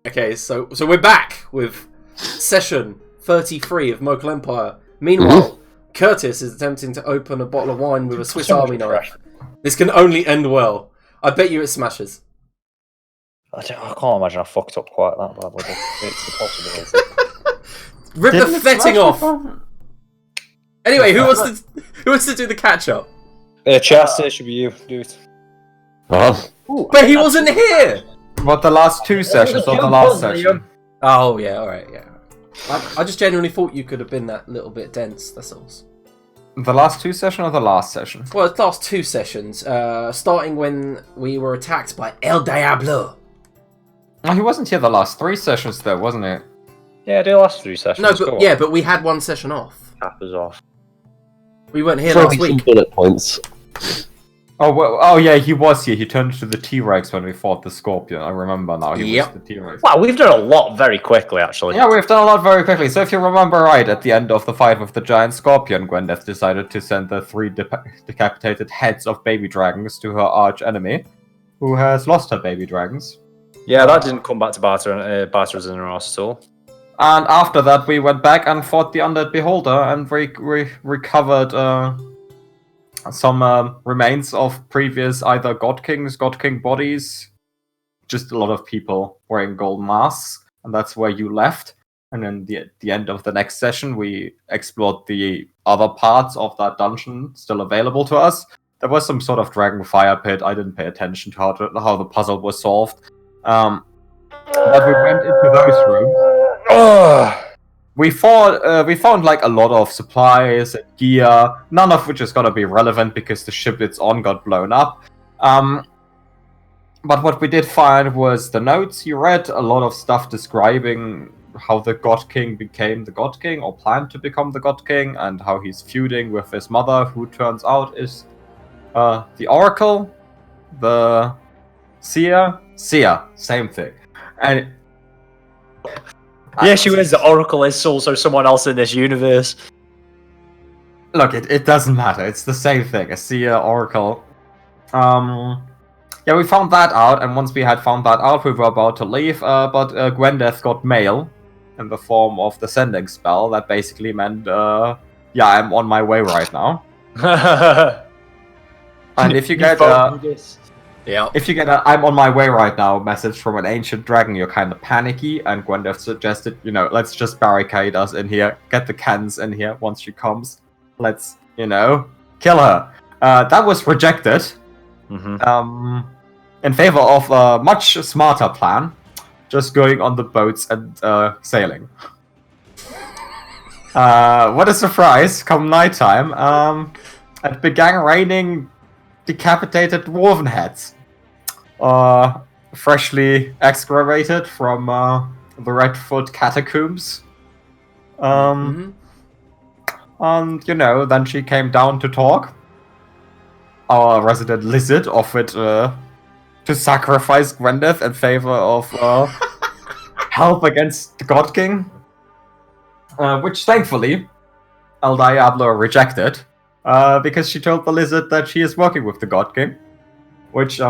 Okay, so we're back with session 33 of Mokhul Empire. Meanwhile, Curtis is attempting to open a bottle of wine with a Swiss Army knife. This can only end well. I bet you it smashes. I can't imagine I fucked up quite that badly. It's a possibility. Rip the fetting off! Anyway, who wants to do the catch-up? Chester, should be you. Do it. But he wasn't here! What, the last two sessions or the last session? Oh, yeah, alright, yeah. I just genuinely thought you could have been that little bit dense, that's all. The last two session or the last session? Well, the last two sessions, starting when we were attacked by El Diablo. Oh, he wasn't here the last three sessions though, wasn't he? Yeah, the last three sessions. No, but we had one session off. Cap is off. We weren't here last week. Bullet points. Oh yeah, he was here. He turned into the T-Rex when we fought the Scorpion. I remember now. He was the T-Rex. Wow, we've done a lot very quickly, actually. Yeah, we've done a lot very quickly. So if you remember right, at the end of the fight with the giant Scorpion, Gwendeth decided to send the three decapitated heads of baby dragons to her arch enemy, who has lost her baby dragons. Yeah, that didn't come back to batter us in our arse at all. And after that, we went back and fought the Undead Beholder, and we recovered some remains of previous either God King bodies, just a lot of people wearing gold masks, and that's where you left. And then the end of the next session, we explored the other parts of that dungeon still available to us. There was some sort of dragon fire pit. I didn't pay attention to how the puzzle was solved. But we went into those rooms. We found like a lot of supplies and gear, none of which is gonna be relevant because the ship it's on got blown up. But what we did find was the notes you read, a lot of stuff describing how the God King became the God King or planned to become the God King, and how he's feuding with his mother, who turns out is the Oracle, the Seer, same thing. And yeah, she was. The Oracle is also someone else in this universe. Look, it doesn't matter. It's the same thing. A Seer, Oracle. Yeah, we found that out, and once we had found that out, we were about to leave, but Gwendeth got mail in the form of the sending spell. That basically meant, yeah, I'm on my way right now. And if you get if you get a "I'm on my way right now" message from an ancient dragon, you're kind of panicky, and Gwendeth suggested, let's just barricade us in here, get the cans in here once she comes. Let's, kill her. That was rejected. In favor of a much smarter plan, just going on the boats and sailing. What a surprise! Come nighttime, it began raining decapitated dwarven heads, freshly excavated from the Redfoot catacombs. And then she came down to talk. Our resident lizard offered to sacrifice Gwendeth in favor of help against the God King, which thankfully El Diablo rejected, because she told the lizard that she is working with the God King, which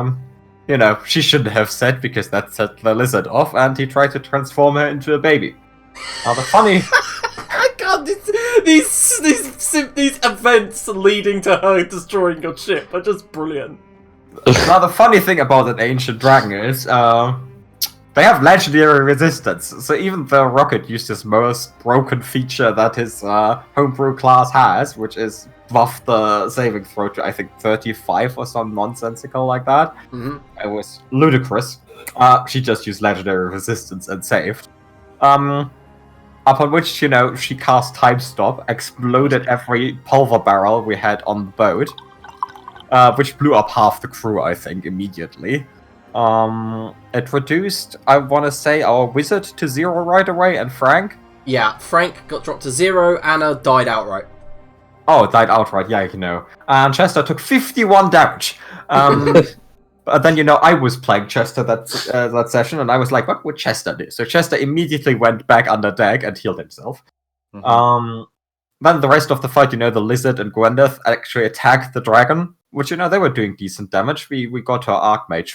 she shouldn't have said, because that set the lizard off, and he tried to transform her into a baby. Now the funny God, these events leading to her destroying your ship are just brilliant. Now the funny thing about an ancient dragon is they have legendary resistance. So even the rocket used his most broken feature that his homebrew class has, which is buff the saving throw to, I think, 35 or some nonsensical like that. It was ludicrous. She just used legendary resistance and saved. Upon which, she cast Time Stop, exploded every pulver barrel we had on the boat, which blew up half the crew, I think, immediately. It reduced, I want to say, our wizard to 0 right away, and Frank. Yeah, Frank got dropped to 0, Anna died outright. Oh, died outright, yeah, And Chester took 51 damage. But then, I was playing Chester that session, and I was like, what would Chester do? So Chester immediately went back under deck and healed himself. Then the rest of the fight, the lizard and Gwendeth actually attacked the dragon, which, they were doing decent damage. We got her Archmage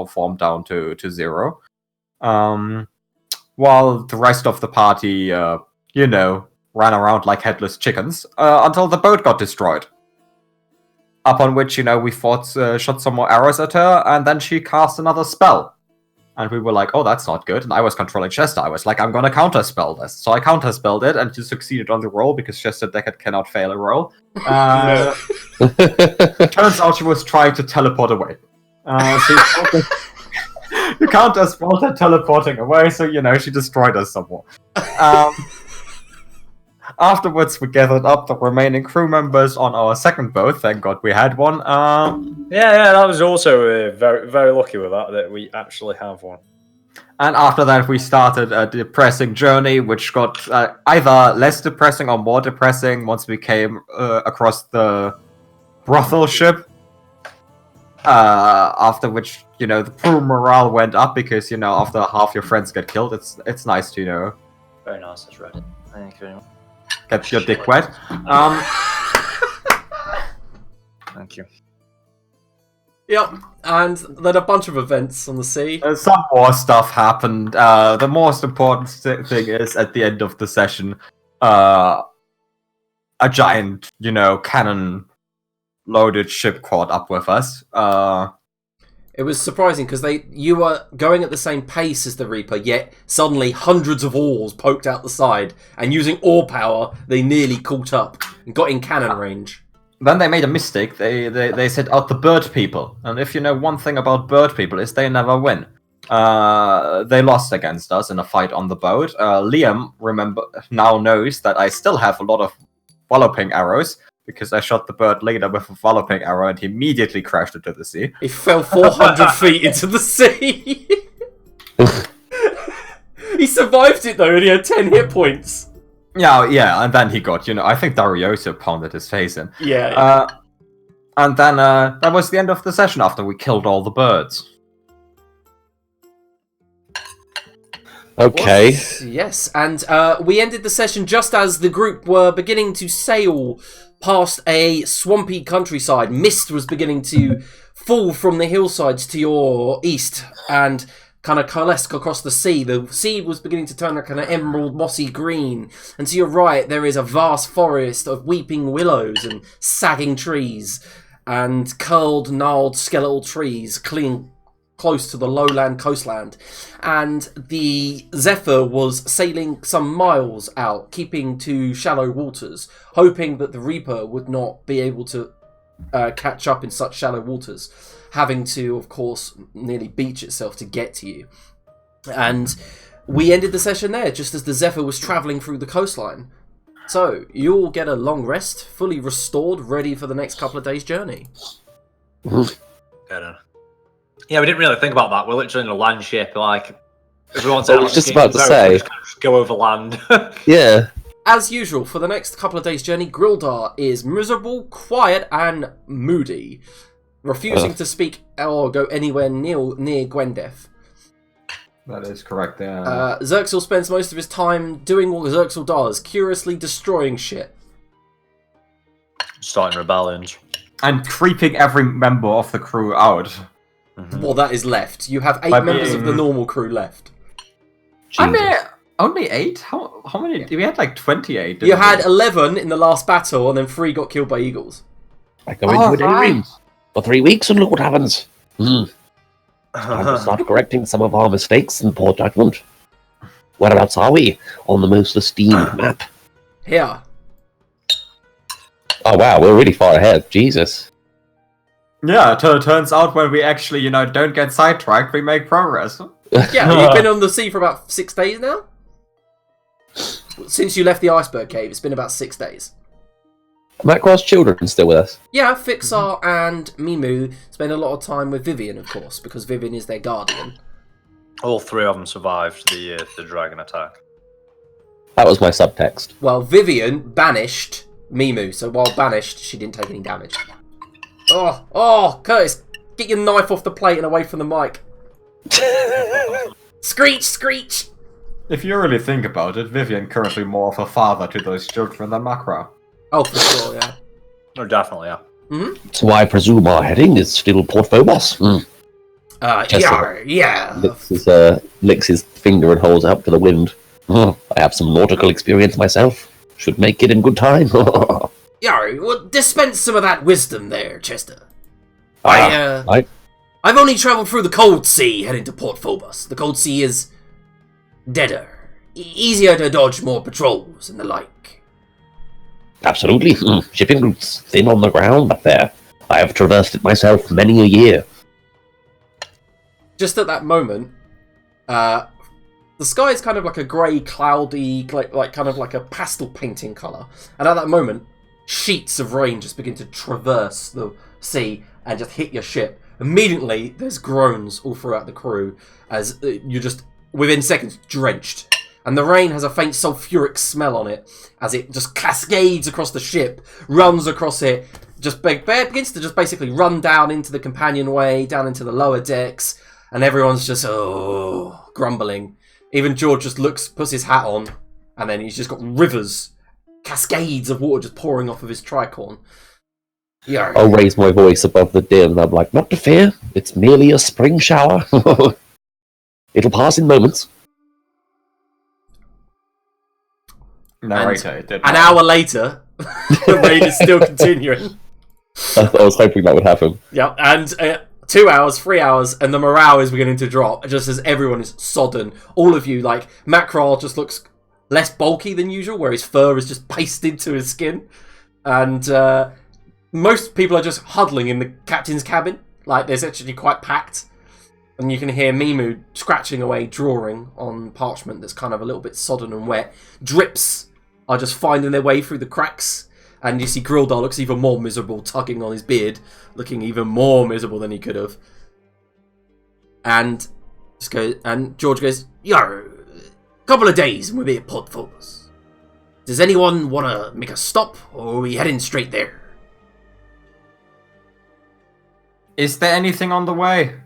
form down to 0. while the rest of the party, ran around like headless chickens until the boat got destroyed. Upon which, we shot some more arrows at her, and then she cast another spell. And we were like, oh, that's not good. And I was controlling Chester. I was like, I'm gonna counterspell this. So I counterspelled it, and you succeeded on the roll, because Chester Deckard cannot fail a roll. Turns out she was trying to teleport away. So you counterspelled her teleporting away, so, she destroyed us somewhat. Afterwards, we gathered up the remaining crew members on our second boat. Thank God we had one. Yeah, that was also very, very lucky with that we actually have one. And after that, we started a depressing journey, which got either less depressing or more depressing once we came across the brothel ship. After which, the crew morale went up because, after half your friends get killed, it's nice to, Very nice, that's right. Thank you very much. Get your dick wet. Thank you. Yep, and then a bunch of events on the sea. Some more stuff happened. The most important thing is, at the end of the session, a giant, cannon-loaded ship caught up with us. It was surprising because you were going at the same pace as the Reaper, yet suddenly hundreds of oars poked out the side, and using oar power, they nearly caught up and got in cannon range. Then they made a mistake. They sent out the bird people, and if you know one thing about bird people is they never win. They lost against us in a fight on the boat. Liam now knows that I still have a lot of walloping arrows, because I shot the bird leader with a walloping arrow and he immediately crashed into the sea. He fell 400 feet into the sea. He survived it though, and he had 10 hit points. Yeah, and then he got, I think Darioso pounded his face in. Yeah. And then that was the end of the session after we killed all the birds. Okay. Yes, and we ended the session just as the group were beginning to sail past a swampy countryside. Mist was beginning to fall from the hillsides to your east and kind of coalesce across the sea. The sea was beginning to turn a kind of emerald mossy green, and to your right there is a vast forest of weeping willows and sagging trees and curled, gnarled, skeletal trees clinging close to the lowland coastland. And the Zephyr was sailing some miles out, keeping to shallow waters, hoping that the Reaper would not be able to catch up in such shallow waters, having to, of course, nearly beach itself to get to you. And we ended the session there, just as the Zephyr was travelling through the coastline. So, you all get a long rest, fully restored, ready for the next couple of days' journey. Yeah, we didn't really think about that. We're literally in a land ship, like, if we want to... I was just about to say. Just go over land. Yeah. As usual, for the next couple of days' journey, Grildar is miserable, quiet, and moody, refusing to speak or go anywhere near Gwendeth. That is correct, yeah. Xerxil spends most of his time doing what Xerxil does, curiously destroying shit. Starting rebellions. And creeping every member of the crew out. Mm-hmm. Well, that is left. You have 8 members of the normal crew left. Jesus. I mean, only 8? How many? We had like 28. You had 11 in the last battle, and then 3 got killed by eagles. I go into a day room for 3 weeks and look what happens. Time to start correcting some of our mistakes and poor judgment. Whereabouts are we on the most esteemed map? Here. Oh wow, we're really far ahead. Jesus. Yeah, it turns out when we actually, don't get sidetracked, we make progress. Yeah, you've been on the sea for about 6 days now? Since you left the iceberg cave, it's been about 6 days. Macross children still with us? Yeah, Fixar and Mimu spend a lot of time with Vivian, of course, because Vivian is their guardian. All 3 of them survived the dragon attack. That was my subtext. Well, Vivian banished Mimu, so while banished, she didn't take any damage. Oh, Curtis, get your knife off the plate and away from the mic. Screech, screech! If you really think about it, Vivian currently more of a father to those children than Macro. Oh, for sure, yeah. No, definitely, yeah. Mm-hmm. So I presume our heading is still Port Phobos. Chester yeah. licks his finger and holds it up to the wind. Oh, I have some nautical experience myself. Should make it in good time. Yeah, well, dispense some of that wisdom there, Chester. I've I've only travelled through the cold sea heading to Port Phobos. The cold sea is deader, easier to dodge more patrols and the like. Absolutely. Shipping routes thin on the ground up there. I have traversed it myself many a year. Just at that moment, the sky is kind of like a grey, cloudy, like kind of like a pastel painting colour. And at that moment, sheets of rain just begin to traverse the sea and just hit your ship. Immediately, there's groans all throughout the crew as you're just, within seconds, drenched. And the rain has a faint sulphuric smell on it as it just cascades across the ship, runs across it, just begins to just basically run down into the companionway, down into the lower decks, and everyone's just, grumbling. Even George just puts his hat on, and then he's just got rivers, cascades of water just pouring off of his tricorn. Yeah. I'll raise my voice above the din, and I'm like, not to fear, it's merely a spring shower. It'll pass in moments. Narrator, an hour later, the rain is still continuing. I was hoping that would happen. Yeah, and 2 hours, 3 hours, and the morale is beginning to drop, just as everyone is sodden. All of you, like, Mackerel just looks less bulky than usual, where his fur is just pasted to his skin. And most people are just huddling in the captain's cabin. Like, there's actually quite packed. And you can hear Mimu scratching away, drawing on parchment that's kind of a little bit sodden and wet. Drips are just finding their way through the cracks. And you see Grildar looks even more miserable, tugging on his beard, looking even more miserable than he could have. And George goes, "Yo, couple of days and we'll be at Port Phobos. Does anyone want to make a stop, or are we heading straight there?" Is there anything on the way?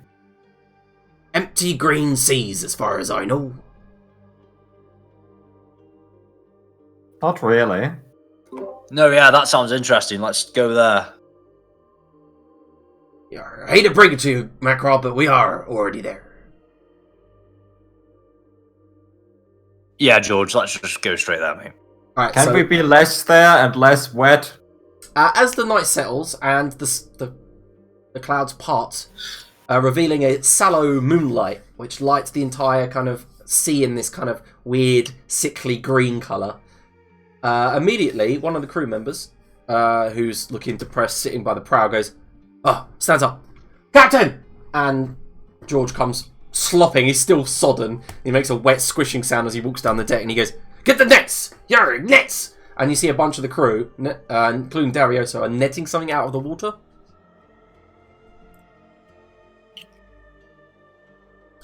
Empty green seas, as far as I know. Not really. No, yeah, that sounds interesting. Let's go there. Yeah, I hate to break it to you, Mackerel, but we are already there. Yeah, George, let's just go straight there, mate. Alright, Can we be less there and less wet? As the night settles and the clouds part, revealing a sallow moonlight, which lights the entire kind of sea in this kind of weird, sickly green colour. Immediately, one of the crew members, who's looking depressed, sitting by the prow, goes, stands up. "Captain!" And George comes slopping. He's still sodden. He makes a wet squishing sound as he walks down the deck, and he goes, "Get the nets! Yarr, nets!" And you see a bunch of the crew, including Darioso, are netting something out of the water.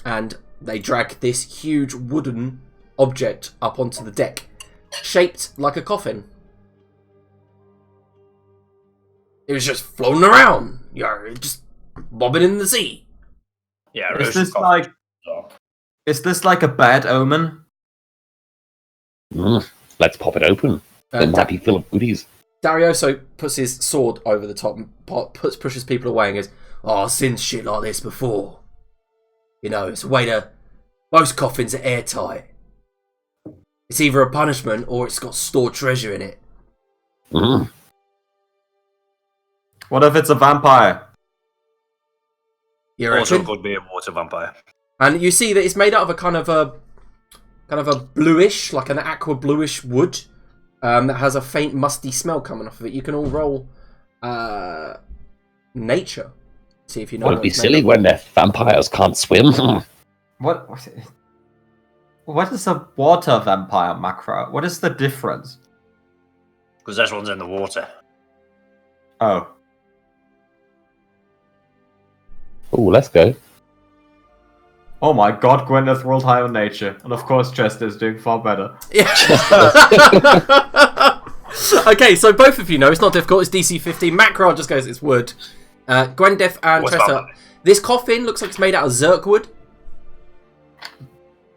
And they drag this huge wooden object up onto the deck, shaped like a coffin. It was just floating around, just bobbing in the sea. Yeah, Is this like a bad omen? Let's pop it open. It might be full of goodies. Darioso puts his sword over the top and pushes people away and goes, "I've seen shit like this before. You know, it's a way to... Most coffins are airtight. It's either a punishment or it's got stored treasure in it." What if it's a vampire? You Also reckon? could be a water vampire. And you see that it's made out of a kind of a bluish, like an aqua bluish wood that has a faint musty smell coming off of it. You can all roll nature. See if you know. Wouldn't be silly when the vampires can't swim. What is a water vampire, Macro? What is the difference? Because this one's in the water. Oh. Oh, let's go. Oh my god, Gwyneth rolled high on nature. And of course Chester's doing far better. Yeah. Okay, so both of you know it's not difficult. It's DC 15. Macro just goes, it's wood. Gwendef and Tressa. This coffin looks like it's made out of zirkwood.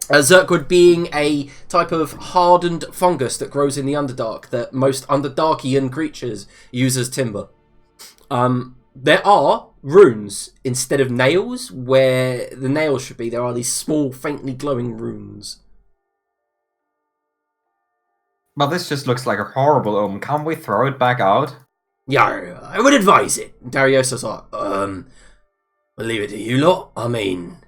Zirkwood being a type of hardened fungus that grows in the Underdark that most Underdarkian creatures use as timber. There are runes instead of nails. Where the nails should be, there are these small, faintly glowing runes. Well, this just looks like a horrible omen. Can't we throw it back out? Yeah, I would advise it. Dariosa's like, I'll leave it to you lot. I mean,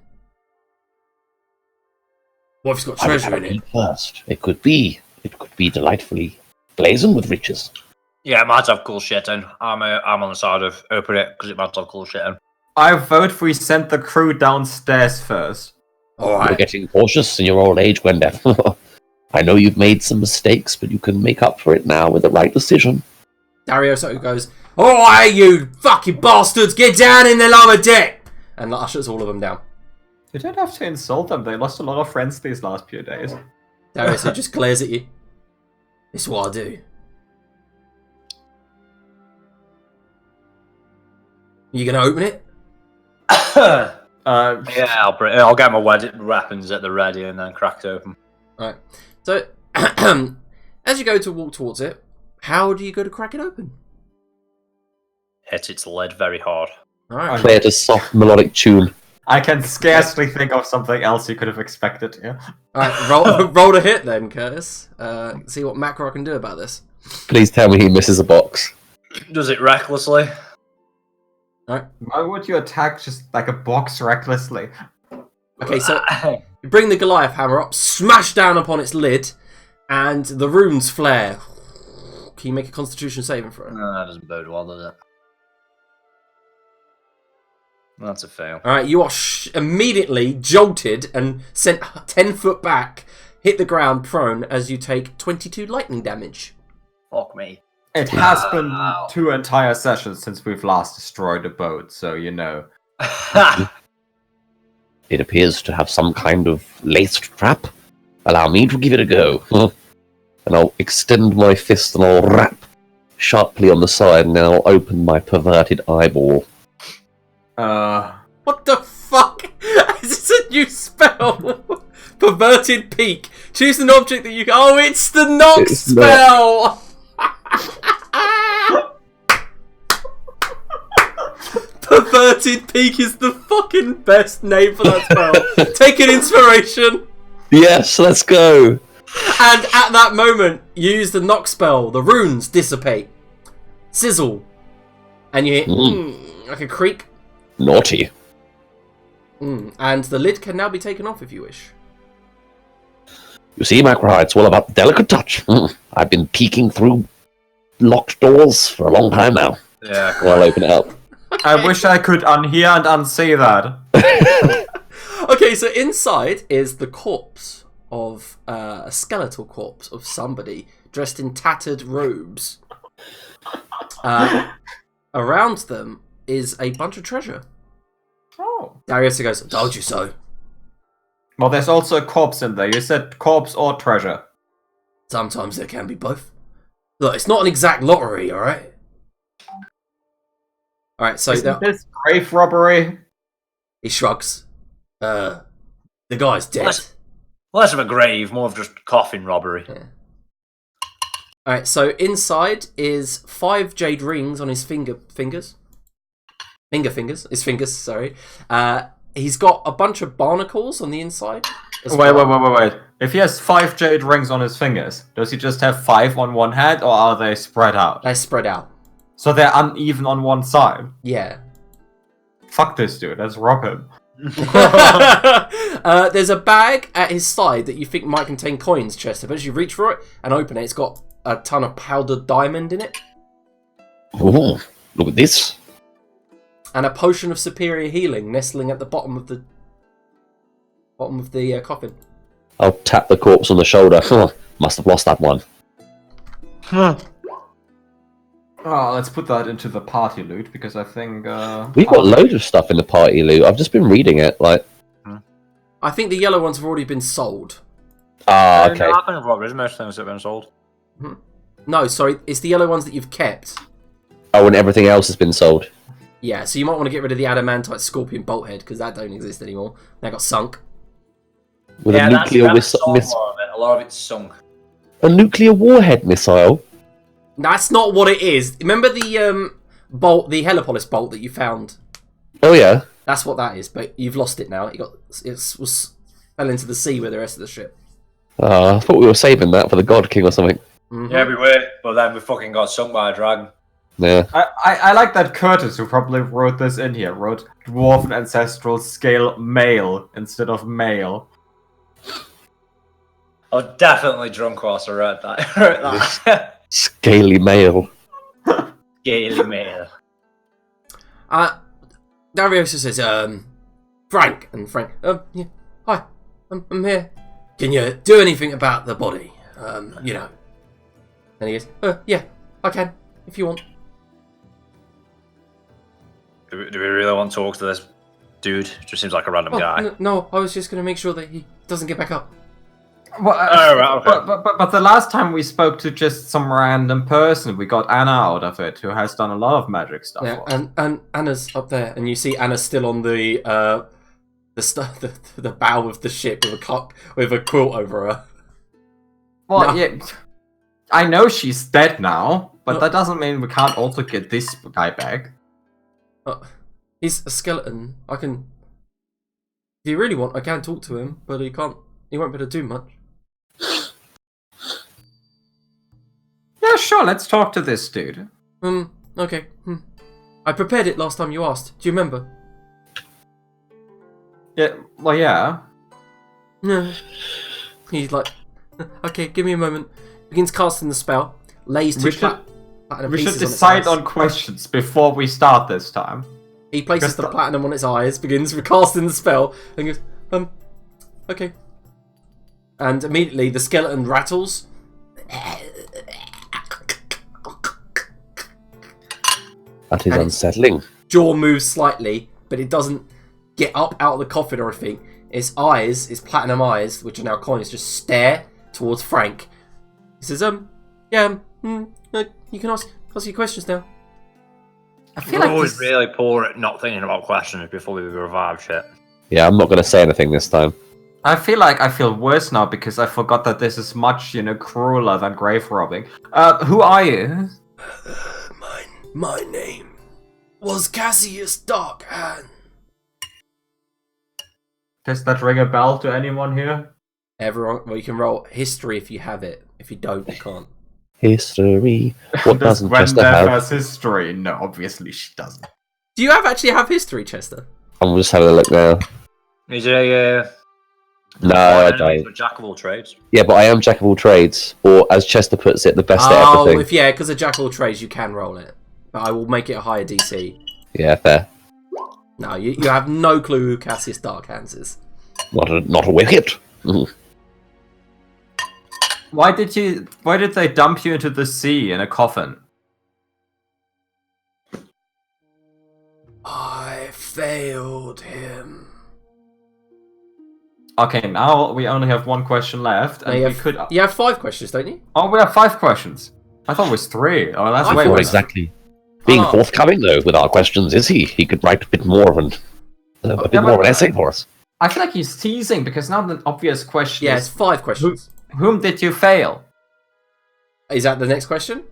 what if it's got treasure in it? First, it could be delightfully blazoned with riches. Yeah, it might have cool shit in. I'm on the side of open it because it might have cool shit in. I vote we send the crew downstairs first. Alright. You're getting cautious in your old age, Gwendeth. I know you've made some mistakes, but you can make up for it now with the right decision. Dariosa goes, alright, you fucking bastards, get down in the lower deck! And ushers all of them down. You don't have to insult them. They lost a lot of friends these last few days. Dariosa just glares at you. This is what I do. You gonna open it? Yeah, I'll get my weapons at the ready and then crack it open. Alright. So, as you go to walk towards it, how do you go to crack it open? Hit its lid very hard. Alright. Play it a soft melodic tune. I can scarcely think of something else you could have expected. Yeah. Alright, roll a hit then, Curtis. See what macro I can do about this. Please tell me he misses a box. Does it recklessly? Alright. Why would you attack just like a box recklessly? Okay, so you bring the Goliath hammer up, smash down upon its lid, and the runes flare. Can you make a Constitution saving throw? No, that doesn't bode well, does it? That's a fail. Alright, you are immediately jolted and sent 10 foot back, hit the ground prone as you take 22 lightning damage. Fuck me. It has been 2 entire sessions since we've last destroyed a boat, so you know. It appears to have some kind of laced trap. Allow me to give it a go. And I'll extend my fist and I'll rap sharply on the side, and then I'll open my perverted eyeball. What the fuck? Is this a new spell? Perverted peak. Choose an object that you can. Oh, it's the knock It's spell! Perverted peak is the fucking best name for that spell. Take an inspiration. Yes, let's go. And at that moment, you use the knock spell. The runes dissipate. Sizzle. And you hear like a creak. Naughty. And the lid can now be taken off if you wish. You see, Macra, it's all about delicate touch. I've been peeking through locked doors for a long time now. Yeah, I'll open it up. I wish I could unhear and unsay that. Okay, so inside is the corpse of a skeletal corpse of somebody dressed in tattered robes. Around them is a bunch of treasure. Oh. Darius goes, told you so. Well, there's also a corpse in there. You said corpse or treasure. Sometimes there can be both. Look, it's not an exact lottery, alright? Alright, so Isn't this grave robbery? he shrugs. The guy's dead. Less of a grave, more of just coffin robbery. Yeah. Alright, so inside is 5 jade rings on his fingers. His fingers, sorry. He's got a bunch of barnacles on the inside. Wait. If he has 5 jade rings on his fingers, does he just have 5 on one hand, or are they spread out? They're spread out. So they're uneven on one side? Yeah. Fuck this dude, let's rob him. There's a bag at his side that you think might contain coins, Chester, but as you reach for it and open it, it's got a ton of powdered diamond in it. Oh, look at this. And a potion of superior healing nestling at the bottom of the coffin. I'll tap the corpse on the shoulder. Must have lost that one. Oh, let's put that into the party loot, because I think... We've got loads of stuff in the party loot. I've just been reading it, like... I think the yellow ones have already been sold. Ah, okay. No, I think robberies, most things have been sold. No, sorry, it's the yellow ones that you've kept. Oh, and everything else has been sold. Yeah, so you might want to get rid of the adamantite scorpion bolt head, because that don't exist anymore. That got sunk. With a nuclear a lot of it's sunk. A nuclear warhead missile? That's not what it is. Remember the bolt, the Helipolis bolt that you found Oh yeah. That's what that is, but you've lost it now. Fell into the sea with the rest of the ship. I thought we were saving that for the God King or something. Mm-hmm. Yeah, we were, but then we fucking got sunk by a dragon. Yeah. I like that Curtis, who probably wrote this in here, wrote Dwarven Ancestral Scale Male instead of male. I was definitely drunk whilst I read that. Scaly male. Scaly male. Dariosa says, Frank, and Frank, yeah, hi, I'm here. Can you do anything about the body? You know. And he goes, yeah, I can, if you want. Do we really want to talk to this dude? Just seems like a random guy. No, I was just going to make sure that he doesn't get back up. Well, right, okay. but the last time we spoke to just some random person, we got Anna out of it, who has done a lot of magic stuff. Yeah, and Anna's up there, and you see Anna still on the bow of the ship with a quilt over her. Well, No. yeah, I know she's dead now, but that doesn't mean we can't also get this guy back. He's a skeleton. I can, if you really want, I can talk to him, but he can't. He won't be able to do much. Yeah, sure, let's talk to this dude. Okay. I prepared it last time you asked. Do you remember? Yeah, well, yeah. No. He's like, okay, give me a moment. Begins casting the spell. Lays two platinum We pieces should decide on its eyes. on questions before we start this time. He places the platinum on its eyes, begins casting the spell, and goes, okay. And immediately the skeleton rattles. That is unsettling. Jaw moves slightly, but it doesn't get up out of the coffin or anything. Its eyes, its platinum eyes, which are now coins, just stare towards Frank. He says, yeah, you can ask your questions now. I feel We're like always this... really poor at not thinking about questions before we revive shit. Yeah, I'm not going to say anything this time. I feel like I feel worse now because I forgot that this is much, crueler than grave robbing. Who are you? My name was Cassius Darkhand. Does that ring a bell to anyone here? Everyone, well, you can roll history if you have it. If you don't, you can't. History. What Does doesn't Chester Gwendolyn have? has history? No, obviously she doesn't. Do you actually have history, Chester? I'm just having a look now. Is a No, I don't. a jack of all trades. Yeah, but I am jack of all trades, or as Chester puts it, the best at Oh, everything. because of jack of all trades, you can roll it. But I will make it a higher DC. Yeah, fair. No, you have no clue who Cassius Darkhands is. Not a wicked. Why did they dump you into the sea in a coffin? I failed him. Okay, now we only have one question left, and You have 5 questions, don't you? Oh, we have 5 questions. I thought it was 3. Oh, that's I way thought Not worse. exactly being forthcoming though with our questions, is he? He could write a bit more of an essay for us. I feel like he's teasing because now the obvious question Yeah, it's is 5 questions. whom did you fail? Is that the next question?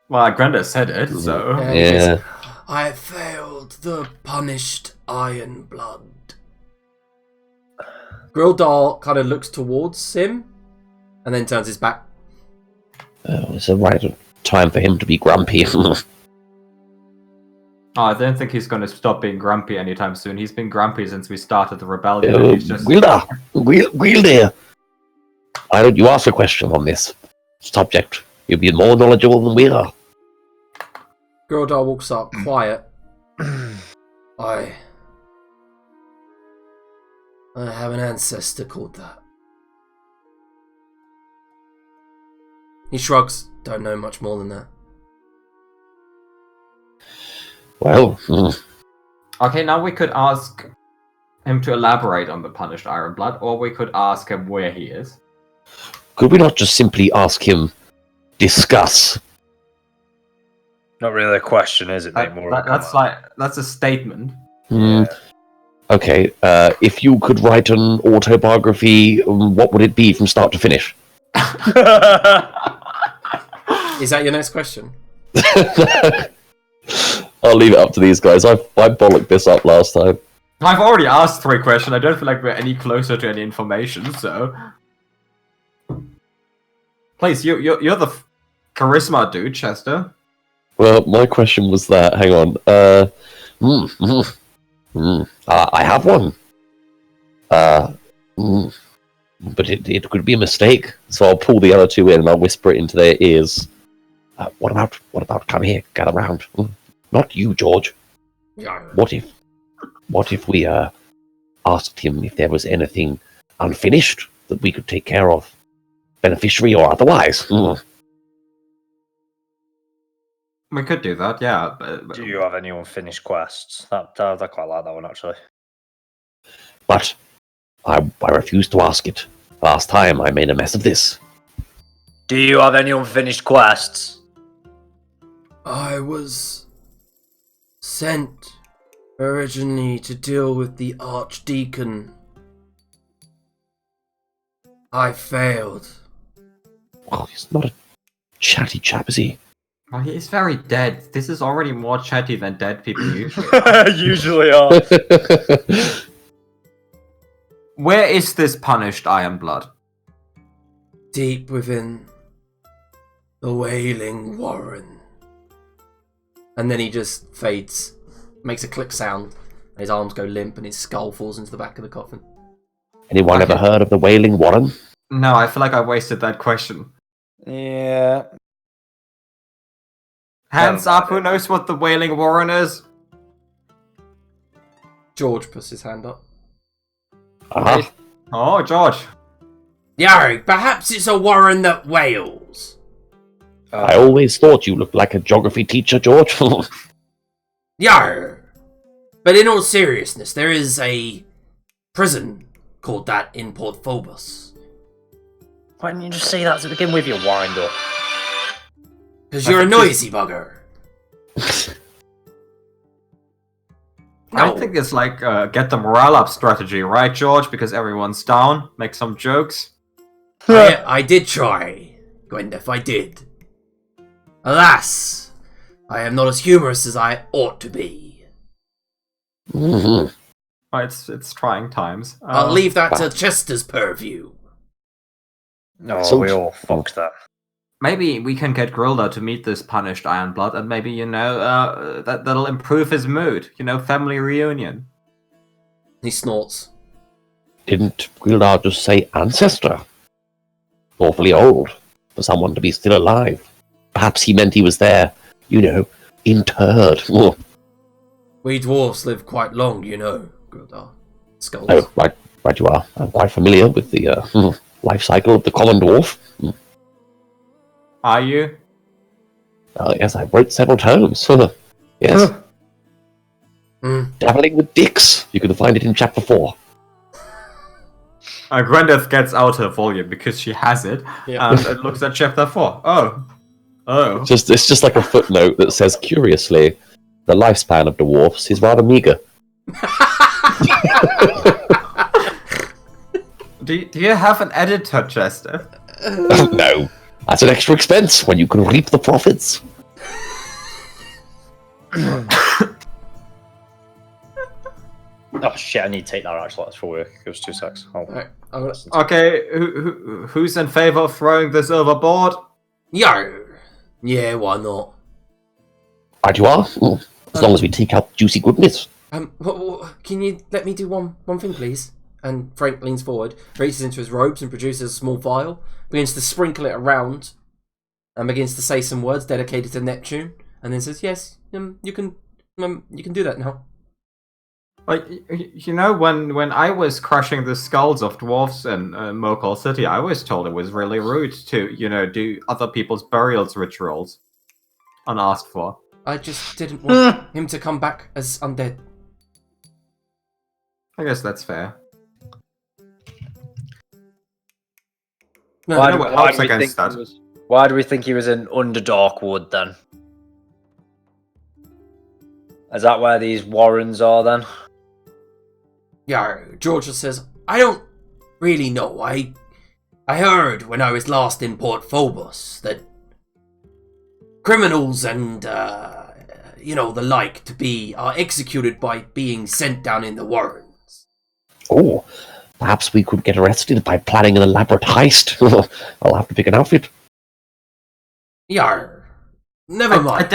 Well, Grenda said it, so He says, Yeah. I failed the punished Iron Blood. Grildal kind of looks towards him and then turns his back. It's a right time for him to be grumpy. I don't think he's going to stop being grumpy anytime soon. He's been grumpy since we started the rebellion. And he's just... Gwilda, why don't you ask a question on this subject? You'll be more knowledgeable than we are. Grildal walks up, quiet. I have an ancestor called that. He shrugs. Don't know much more than that. Well, Okay, now we could ask him to elaborate on the punished Iron Blood, or we could ask him where he is. could we not just simply ask him, discuss? Not really a question, is it? That's a statement. Hmm. Okay, if you could write an autobiography, what would it be from start to finish? Is that your next question? I'll leave it up to these guys. I bollocked this up last time. I've already asked 3 questions. I don't feel like we're any closer to any information, so... Please, you're the charisma dude, Chester. Well, my question was that. Hang on. I have one. But it could be a mistake. So I'll pull the other 2 in and I'll whisper it into their ears. What about? Come here, get around. Not you, George. What if we asked him if there was anything unfinished that we could take care of, beneficiary or otherwise? We could do that, yeah. Do you have any unfinished quests? I quite like that one, actually. But I refused to ask it. Last time I made a mess of this. Do you have any unfinished quests? I was sent originally to deal with the Archdeacon. I failed. Well, he's not a chatty chap, is he? Well, he's very dead. This is already more chatty than dead people usually. Usually are. Where is this punished Iron Blood? Deep within the Wailing Warren. And then he just fades, makes a click sound, and his arms go limp and his skull falls into the back of the coffin. Anyone ever heard of the Wailing Warren? No, I feel like I wasted that question. Yeah. Hands up, who knows what the Wailing Warren is? George puts his hand up. Oh, George. Yarg, perhaps it's a warren that wails. I always thought you looked like a geography teacher, George. Yarg. But in all seriousness, there is a prison called that in Port Phobos. Why didn't you just say that to begin with, you wind-up? Because you're a noisy bugger. I think it's like get the morale up strategy, right, George? Because everyone's down. Make some jokes. I did try, Gwendolyn, I did. Alas, I am not as humorous as I ought to be. Mm-hmm. Oh, it's trying times. I'll leave that to Chester's purview. No, So- we all fucked that. Maybe we can get Grilda to meet this punished Iron Blood, and maybe, that'll improve his mood. Family reunion. He snorts. Didn't Gwildar just say ancestor? Awfully old for someone to be still alive. Perhaps he meant he was there, interred. Oh, We dwarves live quite long, Grildar. Skulls. oh, right you are. I'm quite familiar with the life cycle of the common dwarf. Are you? Yes, I wrote several tomes. Yes. Dabbling with dicks. You can find it in chapter 4. Gwendolyn gets out her volume because she has it, Yeah. and it looks at chapter 4. Oh. It's just like a footnote that says, curiously, the lifespan of dwarfs is rather meager. Do you have an editor, Chester? No. That's an extra expense when you can reap the profits. Oh shit, I need to take that actually. That's for work. It was 2 secs. Alright, I'm gonna... Okay, who's in favor of throwing this overboard? Yo! Yeah, why not? Right you are. As long as we take out juicy goodness. Can you let me do one thing, please? And Frank leans forward, reaches into his robes and produces a small vial, begins to sprinkle it around, and begins to say some words dedicated to Neptune, and then says, "Yes, you can do that now." Like, when I was crushing the skulls of dwarves in Mokhul City, I was told it was really rude to, do other people's burials rituals unasked for. I just didn't want him to come back as undead. I guess that's fair. No, Why no do one why helps do we against think that. why do we think he was in Underdarkwood then? Is that where these warrens are then? Yeah, George says, "I don't really know. I heard when I was last in Port Phobos that criminals and the like to be executed by being sent down in the warrens. Oh, perhaps we could get arrested by planning an elaborate heist. I'll have to pick an outfit. Yar. Never mind.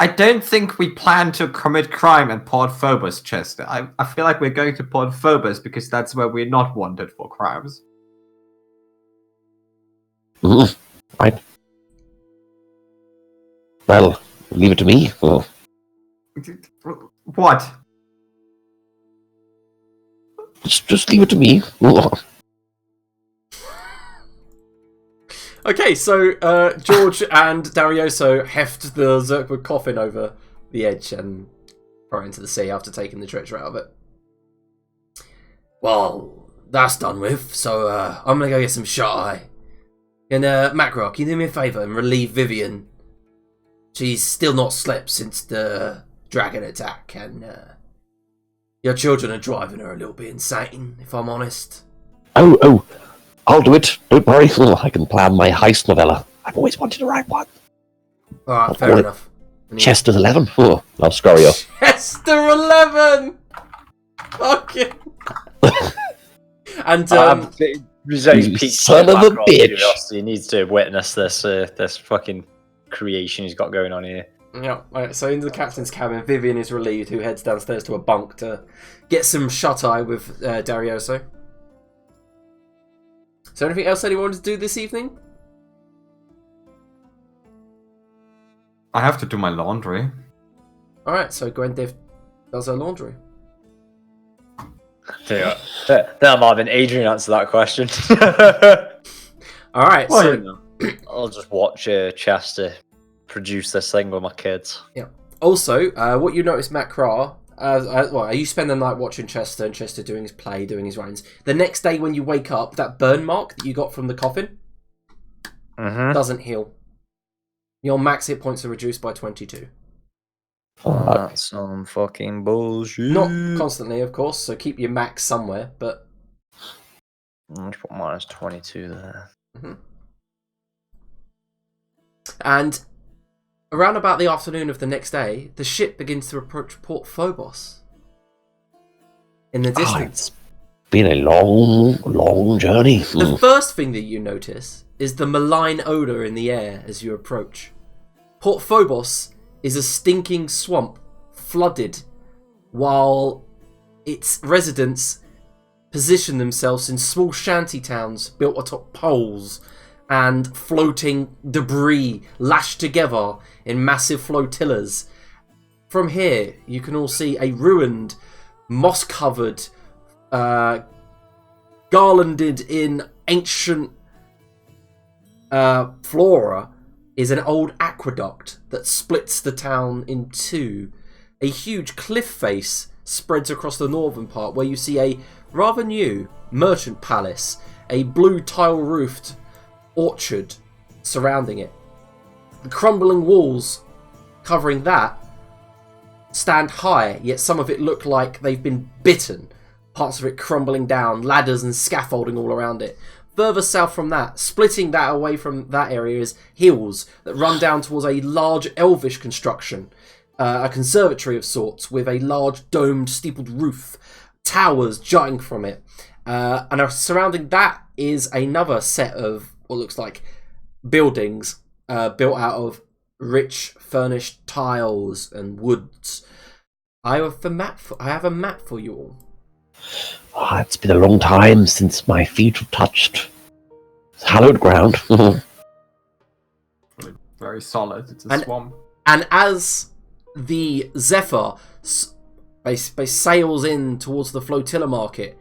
I don't think we plan to commit crime in Port Phobos, Chester. I feel like we're going to Port Phobos because that's where we're not wanted for crimes. Right. Well, leave it to me. Oh. What? Just leave it to me. Oh. Okay, so George and Darioso heft the Zerkwood coffin over the edge and throw it into the sea after taking the treasure out of it. Well, that's done with, so I'm gonna go get some shut-eye. And Macro, can you do me a favour and relieve Vivian? She's still not slept since the dragon attack, and your children are driving her a little bit insane, if I'm honest. Oh, I'll do it. Don't worry. I can plan my heist novella. I've always wanted to write one. Alright, fair enough. Chester's 11. Oh, I'll score you. Chester 11! Fucking... And, you son of a bitch. He needs to witness this fucking creation he's got going on here. Yeah, right, so into the captain's cabin, Vivian is relieved, who heads downstairs to a bunk to get some shut-eye with Darioso. Is there anything else that he wanted to do this evening? I have to do my laundry. Alright, so Gwendiv does her laundry. That might have been Adrian answer that question. Alright, so... I'll just watch Chester produce this thing with my kids. Yeah. Also, what you notice, Matt Craw, you spend the night watching Chester and Chester doing his play, doing his runs. The next day when you wake up, that burn mark that you got from the coffin doesn't heal. Your max hit points are reduced by 22. That's some fucking bullshit. Not constantly, of course, so keep your max somewhere, but... Let's put minus 22 there. And around about the afternoon of the next day, the ship begins to approach Port Phobos. In the distance. It's been a long journey. The first thing that you notice is the malign odour in the air as you approach. Port Phobos is a stinking swamp, flooded, while its residents position themselves in small shanty towns built atop poles and floating debris lashed together in massive flotillas. From here, you can all see a ruined, moss-covered, garlanded in ancient flora is an old aqueduct that splits the town in two. A huge cliff face spreads across the northern part where you see a rather new merchant palace, a blue tile-roofed orchard surrounding it. The crumbling walls covering that stand high, yet some of it look like they've been bitten, parts of it crumbling down, ladders and scaffolding all around it. Further south from that, splitting that away from that area, is hills that run down towards a large elvish construction, a conservatory of sorts with a large domed steepled roof, towers jutting from it, and surrounding that is another set of what looks like buildings built out of rich furnished tiles and woods. I have a map for you all. It's been a long time since my feet have touched hallowed ground. Very solid. It's a swamp. And as the Zephyr sails in towards the flotilla market,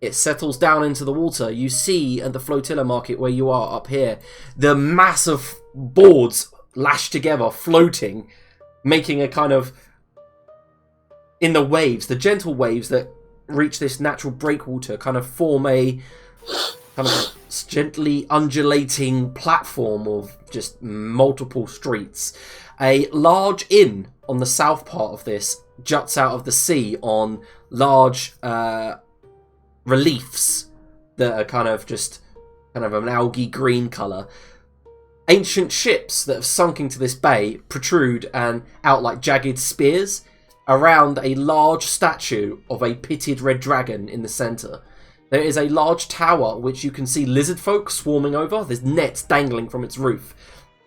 it settles down into the water. You see at the flotilla market where you are up here, the massive boards lashed together, floating, making a kind of, in the waves, the gentle waves that reach this natural breakwater, kind of form a kind of gently undulating platform of just multiple streets. A large inn on the south part of this juts out of the sea on large reliefs that are kind of an algae green colour. ancient ships that have sunk into this bay protrude and out like jagged spears around a large statue of a pitted red dragon in the centre. There is a large tower which you can see lizard folk swarming over. There's nets dangling from its roof.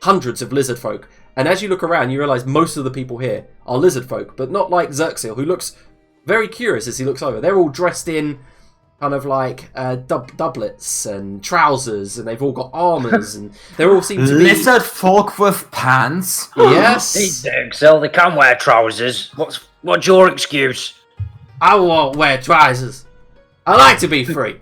Hundreds of lizard folk. And as you look around, you realise most of the people here are lizard folk, but not like Xerxil, who looks very curious as he looks over. They're all dressed in kind of like doublets and trousers, and they've all got armours, and they all seem to be... Lizard folk with pants? Yes! Xerxil, they can wear trousers. What's your excuse? I won't wear trousers. I like to be free.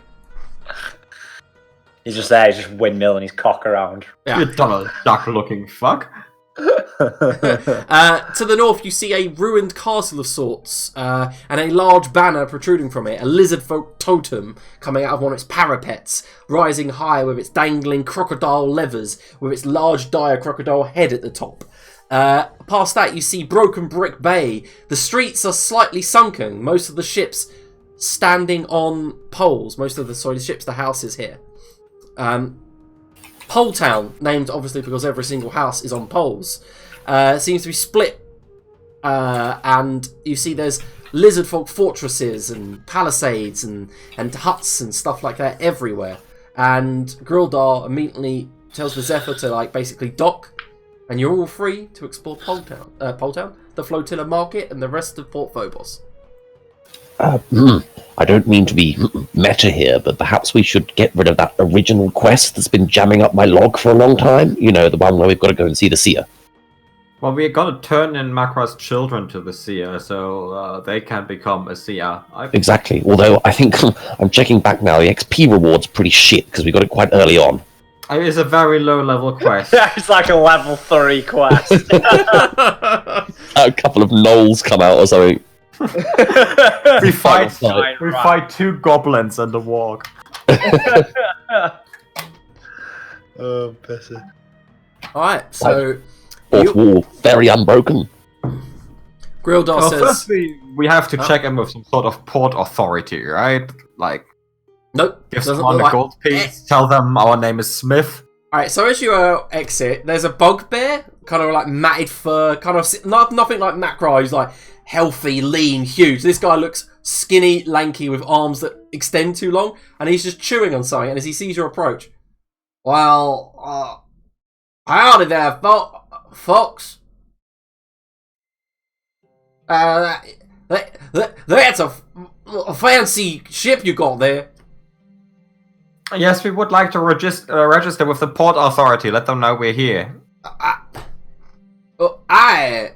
He's just there, he's just windmilling his cock around. Yeah. You Donald Duck-looking fuck. To the north, you see a ruined castle of sorts, and a large banner protruding from it, a lizard folk totem coming out of one of its parapets, rising high with its dangling crocodile levers, with its large dire crocodile head at the top. Past that, you see Broken Brick Bay. The streets are slightly sunken, most of the ships standing on poles. The houses here. Pole Town, named obviously because every single house is on poles, seems to be split, and you see there's lizard folk fortresses and palisades and huts and stuff like that everywhere. And Grildar immediately tells the Zephyr to like basically dock, and you're all free to explore Pole Town, the Flotilla Market, and the rest of Port Phobos. I don't mean to be meta here, but perhaps we should get rid of that original quest that's been jamming up my log for a long time. You know, the one where we've got to go and see the seer. Well, we're gonna turn in Makra's children to the seer, so they can become a seer. Exactly. Although I think I'm checking back now, the XP reward's pretty shit because we got it quite early on. It's a very low-level quest. It's like a level 3 quest. A couple of gnolls come out or something. we fight 2 goblins and a warg. Oh, piss it. Alright, so... Fourth wall, very unbroken. Grildar says... Firstly, we have to check in with some sort of port authority, right? Like... Nope. Give someone a gold piece, tell them our name is Smith. Alright, so as you exit, there's a bugbear, kind of like matted fur, kind of... Nothing like Makra, who's like... healthy, lean, huge. This guy looks skinny, lanky, with arms that extend too long, and he's just chewing on something, and as he sees your approach, well, howdy there, folks. That's a fancy ship you got there. Yes, we would like to register with the port authority. Let them know we're here. I'm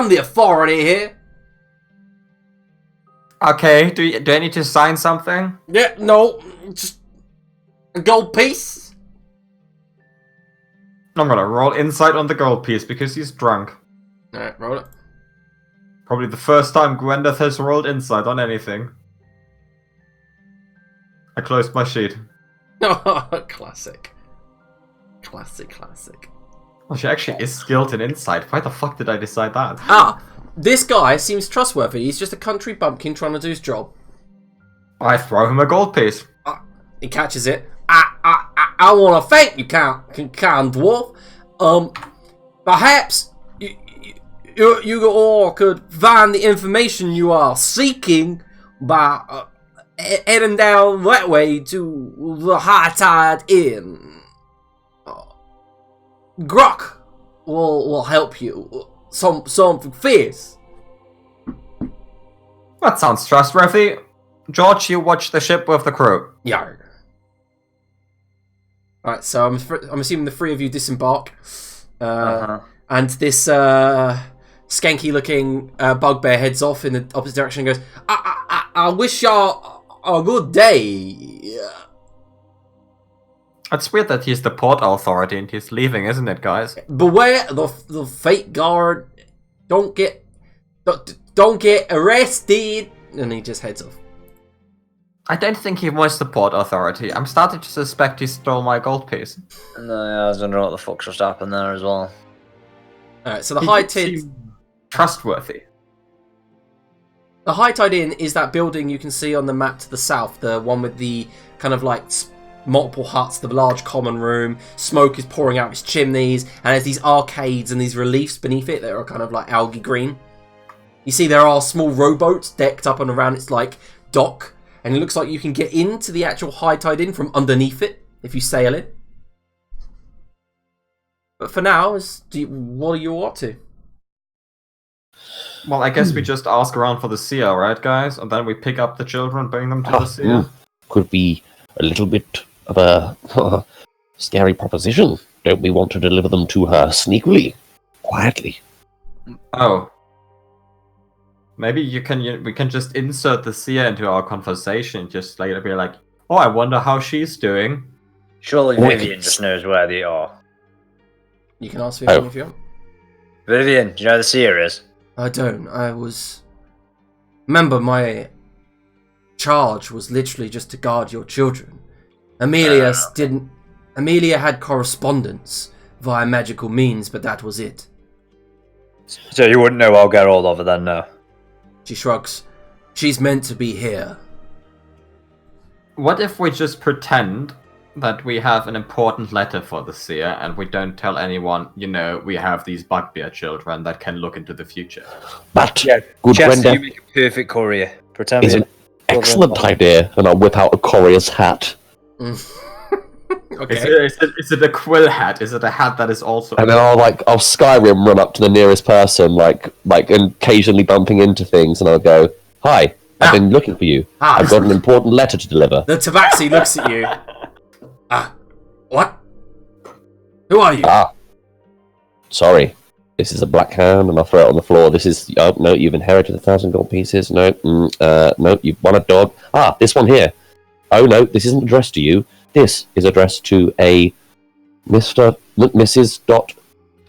the authority here. Okay, do I need to sign something? Yeah, no, just a gold piece. I'm gonna roll insight on the gold piece because he's drunk. Alright, roll it. Probably the first time Gwendeth has rolled insight on anything. I closed my sheet. Classic. Classic. Well, she actually is skilled in insight. Why the fuck did I decide that? This guy seems trustworthy. He's just a country bumpkin trying to do his job. I throw him a gold piece. He catches it. I want to thank you, kind dwarf. Perhaps you all could find the information you are seeking by heading down that way to the High Tide Inn. Grok will help you. Something fierce. That sounds trustworthy. George, you watch the ship with the crew. Yarg. Alright, so I'm assuming the 3 of you disembark. And this skanky-looking bugbear heads off in the opposite direction and goes, I wish y'all a good day. It's weird that he's the port authority and he's leaving, isn't it, guys? Beware the fate guard. Don't get arrested. And he just heads off. I don't think he was the port authority. I'm starting to suspect he stole my gold piece. No, yeah, I was wondering what the fuck's just happened there as well. Alright, so the High Tide... trustworthy. The High Tide Inn is that building you can see on the map to the south. The one with the kind of like multiple huts, the large common room. Smoke is pouring out of its chimneys, and there's these arcades and these reliefs beneath it that are kind of like algae green. You see there are small rowboats decked up and around its like dock, and it looks like you can get into the actual high tide inn from underneath it if you sail it. But for now, what are you all up to? Well, I guess we just ask around for the seer, right, guys? And then we pick up the children, bring them to the seer. Could be a little bit of a scary proposition. Don't we want to deliver them to her sneakily, quietly? Oh. Maybe we can just insert the seer into our conversation, just later be like, oh, I wonder how she's doing. Surely Vivian just knows where they are. You can ask Vivian if you want. Vivian, do you know where the seer is? I don't. Remember, my charge was literally just to guard your children. Amelia had correspondence via magical means, but that was it. So you wouldn't know I'll get all of her then, no? She shrugs. She's meant to be here. What if we just pretend that we have an important letter for the seer and we don't tell anyone, we have these bugbear children that can look into the future? But, good Chester, Brenda, you make a perfect courier. Pretend it's an excellent idea, and I'll whip out a courier's hat. Okay. Is it a quill hat? Is it a hat that is also... And then I'll Skyrim run up to the nearest person, like occasionally bumping into things, and I'll go, "Hi, I've been looking for you. I've got an important letter to deliver." The tabaxi looks at you. What? Who are you? Sorry. This is a black hand, and I'll throw it on the floor. This is... Oh, no, you've inherited 1,000 gold pieces. No, no, you've won a dog. This one here. Oh, no, this isn't addressed to you. This is addressed to a Mrs.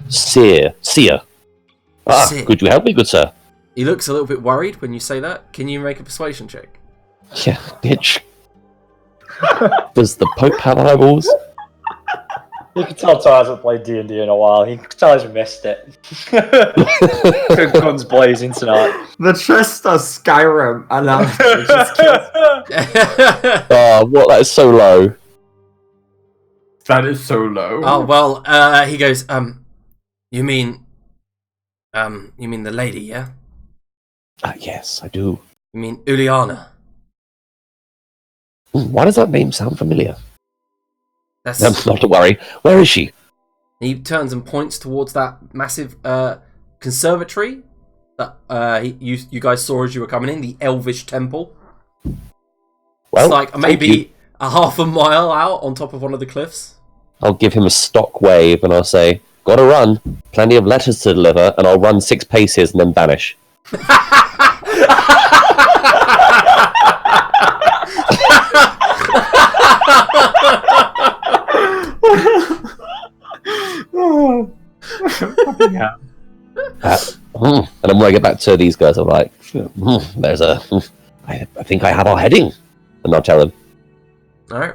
Seer. Seer. Could you help me, good sir? He looks a little bit worried when you say that. Can you make a persuasion check? Yeah, bitch. Does the Pope have eyeballs? You can tell Ty hasn't played D&D in a while. You can tell he's missed it. Guns blazing tonight. The Chester Skyrim announcement just What? That is so low. That is so low. Oh, well, he goes, you mean the lady, yeah? Yes, I do. You mean Uliana? Why does that name sound familiar? That's... Not to worry. Where is she? He turns and points towards that massive conservatory that you guys saw as you were coming in, the Elvish Temple. Well, it's like maybe a half a mile out on top of one of the cliffs. I'll give him a stock wave and I'll say, "Gotta run. Plenty of letters to deliver," and I'll run 6 paces and then vanish. And then when I get back to these guys, I'm like, I think I have our heading. And I'll tell them. Alright.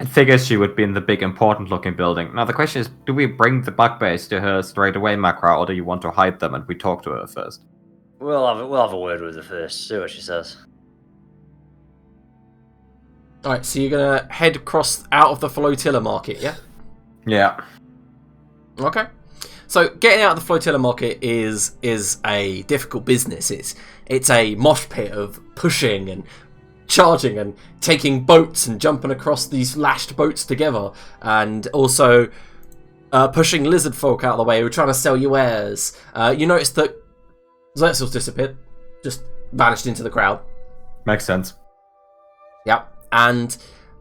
It figures she would be in the big, important-looking building. Now, the question is, do we bring the bugbears to her straight away, Makra, or do you want to hide them and we talk to her first? We'll have a word with her first, see what she says. Alright, so you're going to head across out of the flotilla market, yeah? Yeah. Okay. So getting out of the flotilla market is a difficult business. It's a mosh pit of pushing and charging and taking boats and jumping across these lashed boats together, and also pushing lizard folk out of the way who are trying to sell you wares. You notice that Zerxil's disappeared, just vanished into the crowd. Makes sense. Yep. And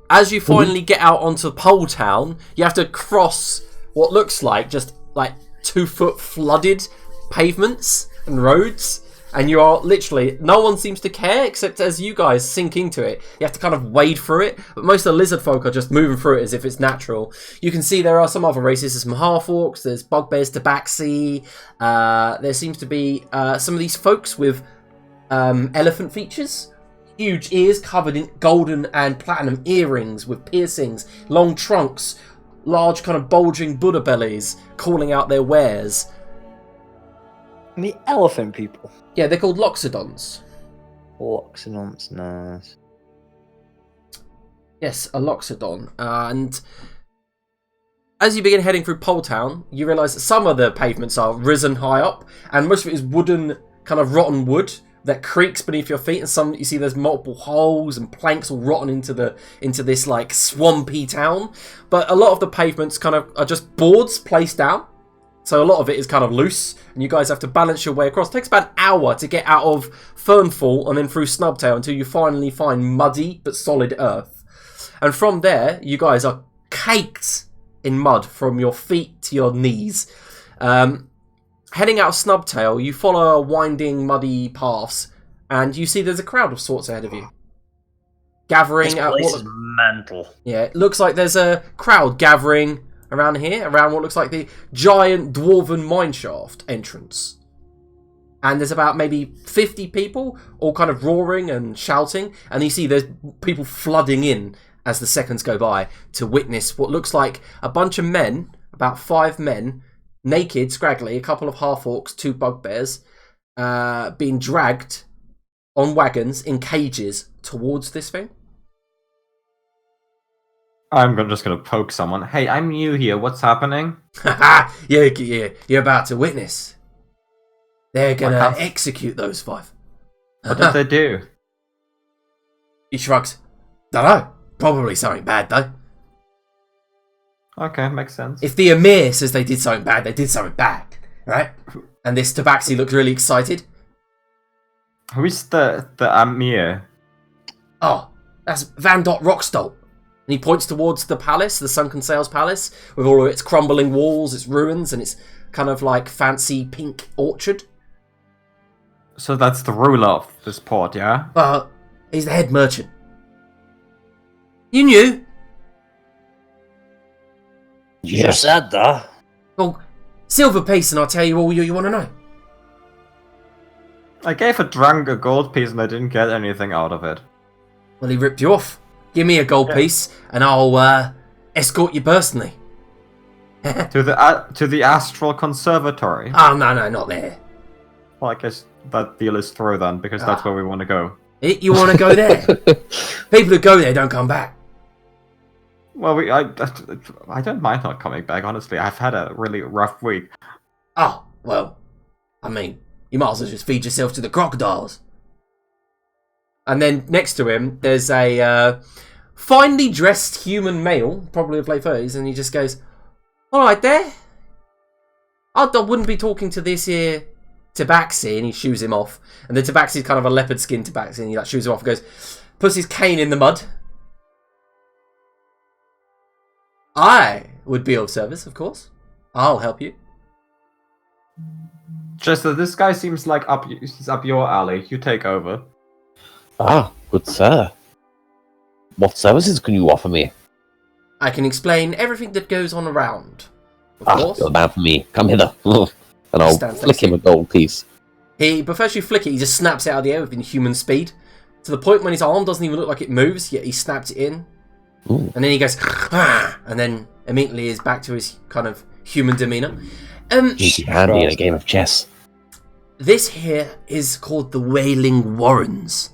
as you finally get out onto Pole Town, you have to cross what looks like just like 2-foot flooded pavements and roads, and you are literally, no one seems to care except as you guys sink into it. You have to kind of wade through it, but most of the lizard folk are just moving through it as if it's natural. You can see there are some other races. There's some half-orcs, there's bugbears, tabaxi, there seems to be some of these folks with elephant features. Huge ears covered in golden and platinum earrings with piercings, long trunks, large kind of bulging Buddha bellies calling out their wares. The elephant people. Yeah, they're called loxodons. Loxodons, nice. Yes, a Loxodon. And as you begin heading through Pole Town, you realise that some of the pavements are risen high up, and most of it is wooden, kind of rotten wood that creaks beneath your feet. And some you see there's multiple holes and planks all rotten into this like swampy town. But a lot of the pavements kind of are just boards placed down, so a lot of it is kind of loose, and you guys have to balance your way across. It takes about an hour to get out of Fernfall and then through Snubtail until you finally find muddy but solid earth. And from there, you guys are caked in mud from your feet to your knees. Heading out of Snubtail, you follow winding, muddy paths, and you see there's a crowd of sorts ahead of you. Gathering This at place what... is mental. Yeah, it looks like there's a crowd gathering around here, around what looks like the giant dwarven mineshaft entrance. And there's about maybe 50 people, all kind of roaring and shouting, and you see there's people flooding in as the seconds go by to witness what looks like a bunch of men, about 5 men, naked, scraggly, a couple of half-orcs, 2 bugbears, being dragged on wagons in cages towards this thing. Just gonna poke someone. Hey, I'm new here. What's happening? Haha, you're about to witness. They're gonna execute those 5. What did they do? He shrugs. Dunno. Probably something bad, though. Okay, makes sense. If the Emir says they did something bad, they did something bad, right? And this Tabaxi looks really excited. Who is the Amir? Oh, that's Van Dot Rockstolt. And he points towards the palace, the Sunken Sails Palace, with all of its crumbling walls, its ruins, and its kind of like fancy pink orchard. So that's the ruler of this port, yeah? But he's the head merchant. You knew? Yeah. You said that. Well, silver piece and I'll tell you all you want to know. I gave a drunk a gold piece and I didn't get anything out of it. Well, he ripped you off. Give me a gold piece and I'll escort you personally. To the Astral Conservatory. Oh, no, not there. Well, I guess that deal is through then, because that's where we want to go. You want to go there? People who go there don't come back. Well, I don't mind not coming back, honestly. I've had a really rough week. Oh, well, I mean, you might as well just feed yourself to the crocodiles. And then next to him, there's a finely dressed human male, probably of late 30s, and he just goes, all right there. I wouldn't be talking to this here Tabaxi, and he shoos him off. And the Tabaxi's kind of a leopard skin Tabaxi, and he like shoos him off and goes, puts his cane in the mud. I would be of service, of course. I'll help you. Chester, this guy seems like he's up your alley. You take over. Ah, good sir. What services can you offer me? I can explain everything that goes on around. Of course. You're the man for me. Come hither. And I'll Stands flick next to him a gold piece. But first you flick it, he just snaps it out of the air within human speed. To the point when his arm doesn't even look like it moves, yet he snapped it in. Ooh. And then he goes, ah, and then immediately is back to his kind of human demeanour. He's handy in a game of chess. This here is called the Wailing Warrens.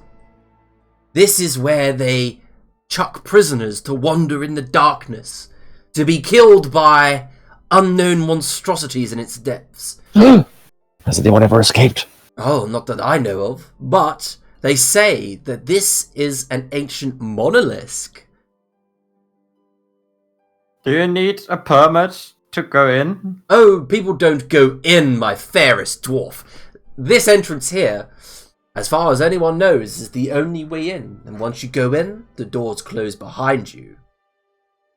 This is where they chuck prisoners to wander in the darkness, to be killed by unknown monstrosities in its depths. Has anyone ever escaped? Oh, not that I know of, but they say that this is an ancient monolith. Do you need a permit to go in? Oh, people don't go in, my fairest dwarf. This entrance here, as far as anyone knows, is the only way in. And once you go in, the doors close behind you.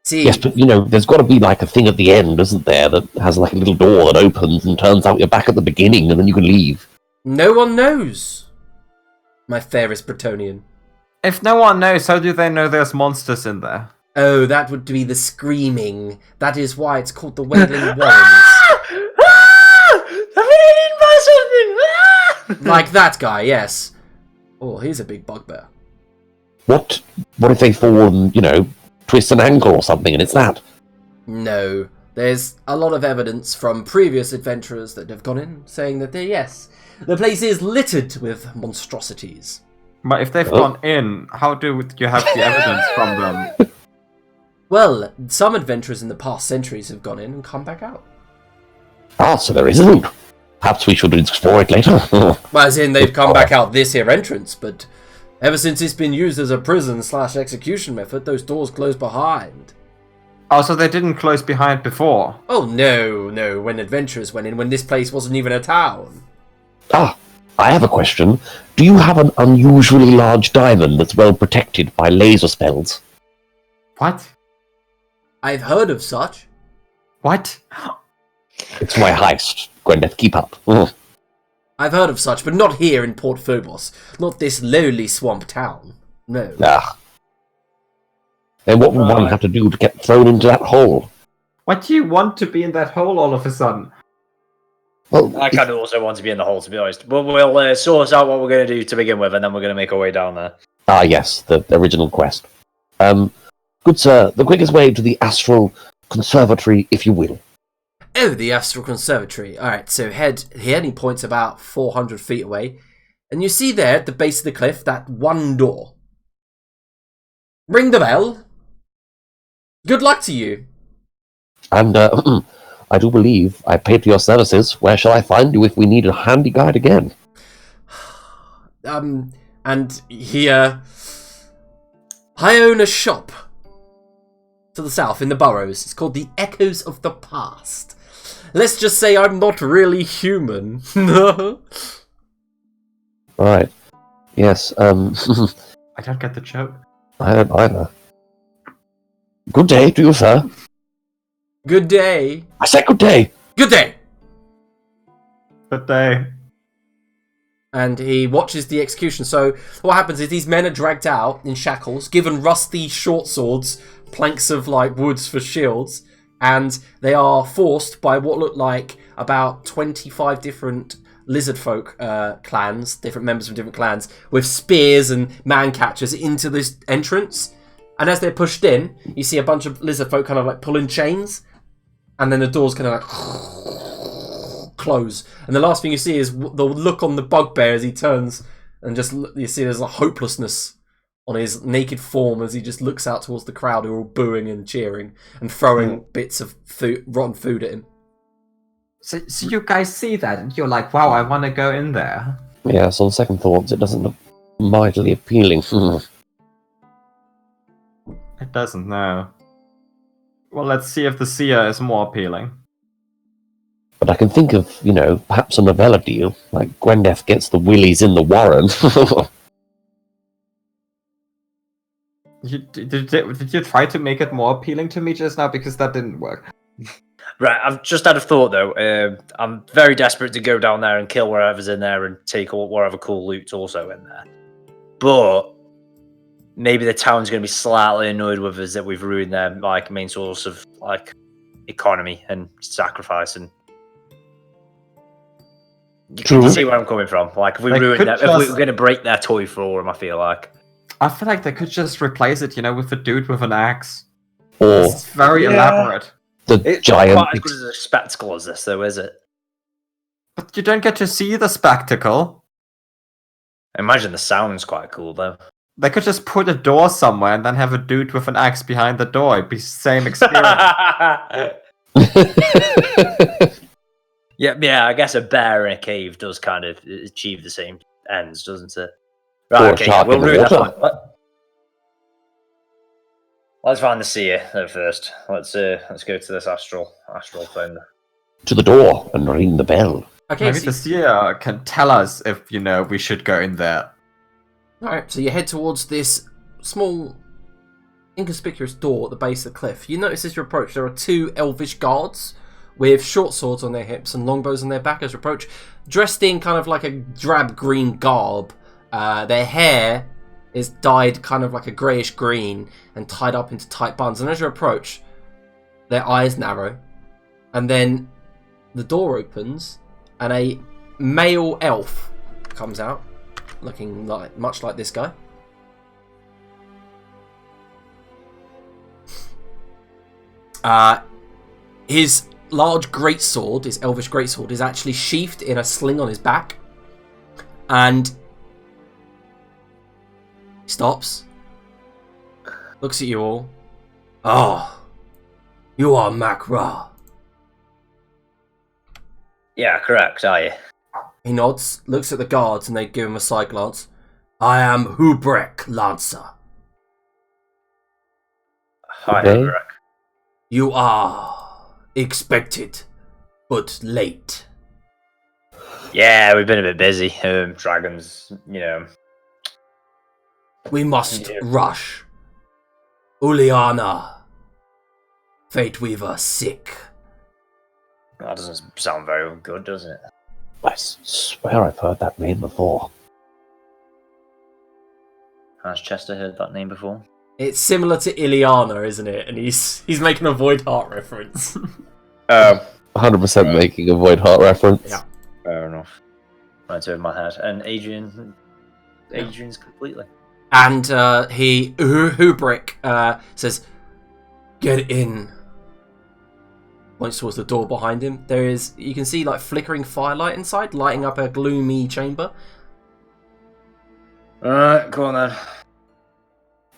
See, Yes, but there's got to be like a thing at the end, isn't there, that has like a little door that opens and turns out you're back at the beginning and then you can leave. no one knows, my fairest Bretonian. If no one knows, how do they know there's monsters in there? Oh, that would be the screaming. That is why it's called the Wailing Warrens. Like that guy, yes. Oh, he's a big bugbear. What if they fall and, twist an ankle or something and it's that? No. There's a lot of evidence from previous adventurers that have gone in saying that, yes, the place is littered with monstrosities. But if they've gone in, how do you have the evidence from them? Well, some adventurers in the past centuries have gone in and come back out. Ah, so there isn't. Perhaps we should explore it later. Well, as in, they've come back out this here entrance, but ever since it's been used as a prison/execution method, those doors close behind. Oh, so they didn't close behind before? Oh, no, when adventurers went in, when this place wasn't even a town. Ah, I have a question. Do you have an unusually large diamond that's well protected by laser spells? What? I've heard of such. What? It's my heist. Gwendeth, keep up. I've heard of such, but not here in Port Phobos. Not this lowly swamp town. No. Ah. Then what would one have to do to get thrown into that hole? What do you want to be in that hole all of a sudden? Well, I kind of also want to be in the hole, to be honest. But we'll source out what we're going to do to begin with, and then we're going to make our way down there. Ah, yes, the original quest. Good sir, the quickest way to the Astral Conservatory, if you will. Oh, the Astral Conservatory. Alright, so head here, and he points about 400 feet away. And you see there, at the base of the cliff, that one door. Ring the bell. Good luck to you. And, I do believe I paid for your services. Where shall I find you if we need a handy guide again? And he, I own a shop to the south in the Burrows. It's called the Echoes of the Past. Let's just say I'm not really human. Alright. Yes, I don't get the joke. I don't either. Good day to you, sir. Good day. I said good day. Good day. But they... And he watches the execution. So what happens is these men are dragged out in shackles, given rusty short swords, planks of like woods for shields, and they are forced by what look like about 25 different lizard folk clans, different members of different clans, with spears and man catchers into this entrance. And as they're pushed in, you see a bunch of lizard folk kind of like pulling chains, and then the doors kind of like close. And the last thing you see is the look on the bugbear as he turns, and just you see there's a hopelessness on his naked form as he just looks out towards the crowd who are all booing and cheering and throwing bits of food, rotten food at him. So you guys see that, and you're like, wow, I want to go in there. Yes, on second thoughts, it doesn't look mightily appealing. It doesn't, no. Well, let's see if the seer is more appealing. But I can think of, perhaps a novella deal, like Gwendeth gets the willies in the warren. Did you try to make it more appealing to me just now? Because that didn't work. Right, I've just had a thought, though. I'm very desperate to go down there and kill whatever's in there and take whatever cool loot's also in there. But maybe the town's going to be slightly annoyed with us that we've ruined their main source of economy and sacrifice. And you can see where I'm coming from. Like, if we ruin that, if we're going to break their toy for them, I feel like they could just replace it, with a dude with an axe. Or it's very elaborate. The it's giant. not quite as good as a spectacle as this, though, is it? But you don't get to see the spectacle. I imagine the sound's quite cool, though. They could just put a door somewhere and then have a dude with an axe behind the door. It'd be the same experience. Yeah, I guess a bear in a cave does kind of achieve the same ends, doesn't it? Right, okay, we'll ruin that one. Let's find the seer first. Let's go to this astral thing. To the door and ring the bell. Okay, maybe the seer can tell us if we should go in there. Alright, so you head towards this small, inconspicuous door at the base of the cliff. You notice as you approach, there are two elvish guards with short swords on their hips and longbows on their back as you approach, dressed in kind of like a drab green garb. Their hair is dyed kind of like a greyish green and tied up into tight buns. And as you approach, their eyes narrow. And then the door opens and a male elf comes out, looking much like this guy. His large greatsword, his elvish greatsword, is actually sheathed in a sling on his back. And Stops. Looks at you all. Oh, you are Makra. Yeah, correct, are you? He nods, looks at the guards, and they give him a side glance. I am Hubrek Lancer. Hi, Okay. correct. You are expected, but late. Yeah, we've been a bit busy. Dragons, We must Yeah. rush. Uliana, Fate Weaver, sick. That doesn't sound very good, does it? I swear I've heard that name before. Has Chester heard that name before? It's similar to Ileana, isn't it? And he's making a Void Heart reference. 100% making a Void Heart reference. Yeah. Fair enough. Right over my head. And Adrian's completely. And Hubrick says, "Get in." Points towards the door behind him. You can see like flickering firelight inside, lighting up a gloomy chamber. Alright, go on then.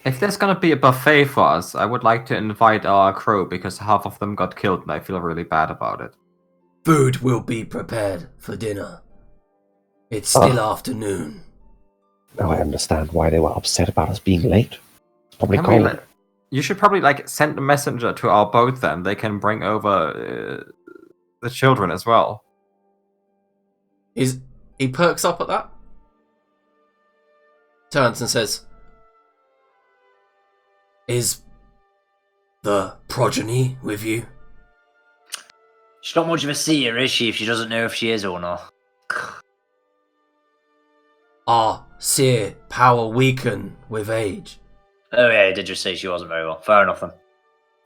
If there's gonna be a buffet for us, I would like to invite our crew because half of them got killed and I feel really bad about it. Food will be prepared for dinner. It's still afternoon. Now I understand why they were upset about us being late. It's probably Can we cold. you should probably send a messenger to our boat then. They can bring over the children as well. He perks up at that. Turns and says, "Is the progeny with you?" She's not much of a seer, is she, if she doesn't know if she is or not? Our seer power weaken with age. Oh yeah, I did just say she wasn't very well. Fair enough then.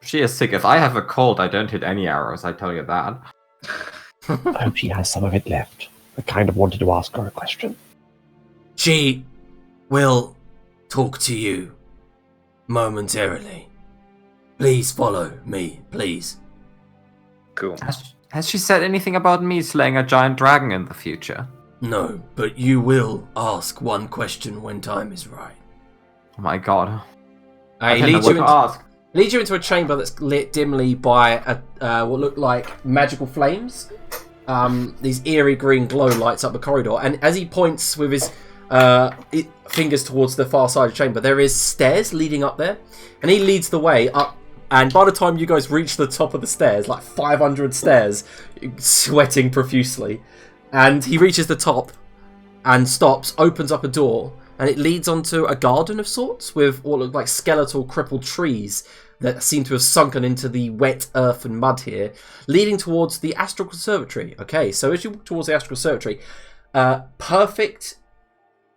She is sick. If I have a cold, I don't hit any arrows, I tell you that. I hope she has some of it left. I kind of wanted to ask her a question. She will talk to you momentarily. Please follow me, please. Cool. Has she said anything about me slaying a giant dragon in the future? No, but you will ask one question when time is right. Oh my god. He leads you into a chamber that's lit dimly by what look like magical flames. These eerie green glow lights up the corridor, and as he points with his fingers towards the far side of the chamber, there is stairs leading up there, and he leads the way up. And by the time you guys reach the top of the stairs, like 500 stairs, sweating profusely, and he reaches the top and stops, opens up a door, and it leads onto a garden of sorts with what look like skeletal, crippled trees that seem to have sunken into the wet earth and mud here, leading towards the Astral Conservatory. Okay, so as you walk towards the Astral Conservatory, perfect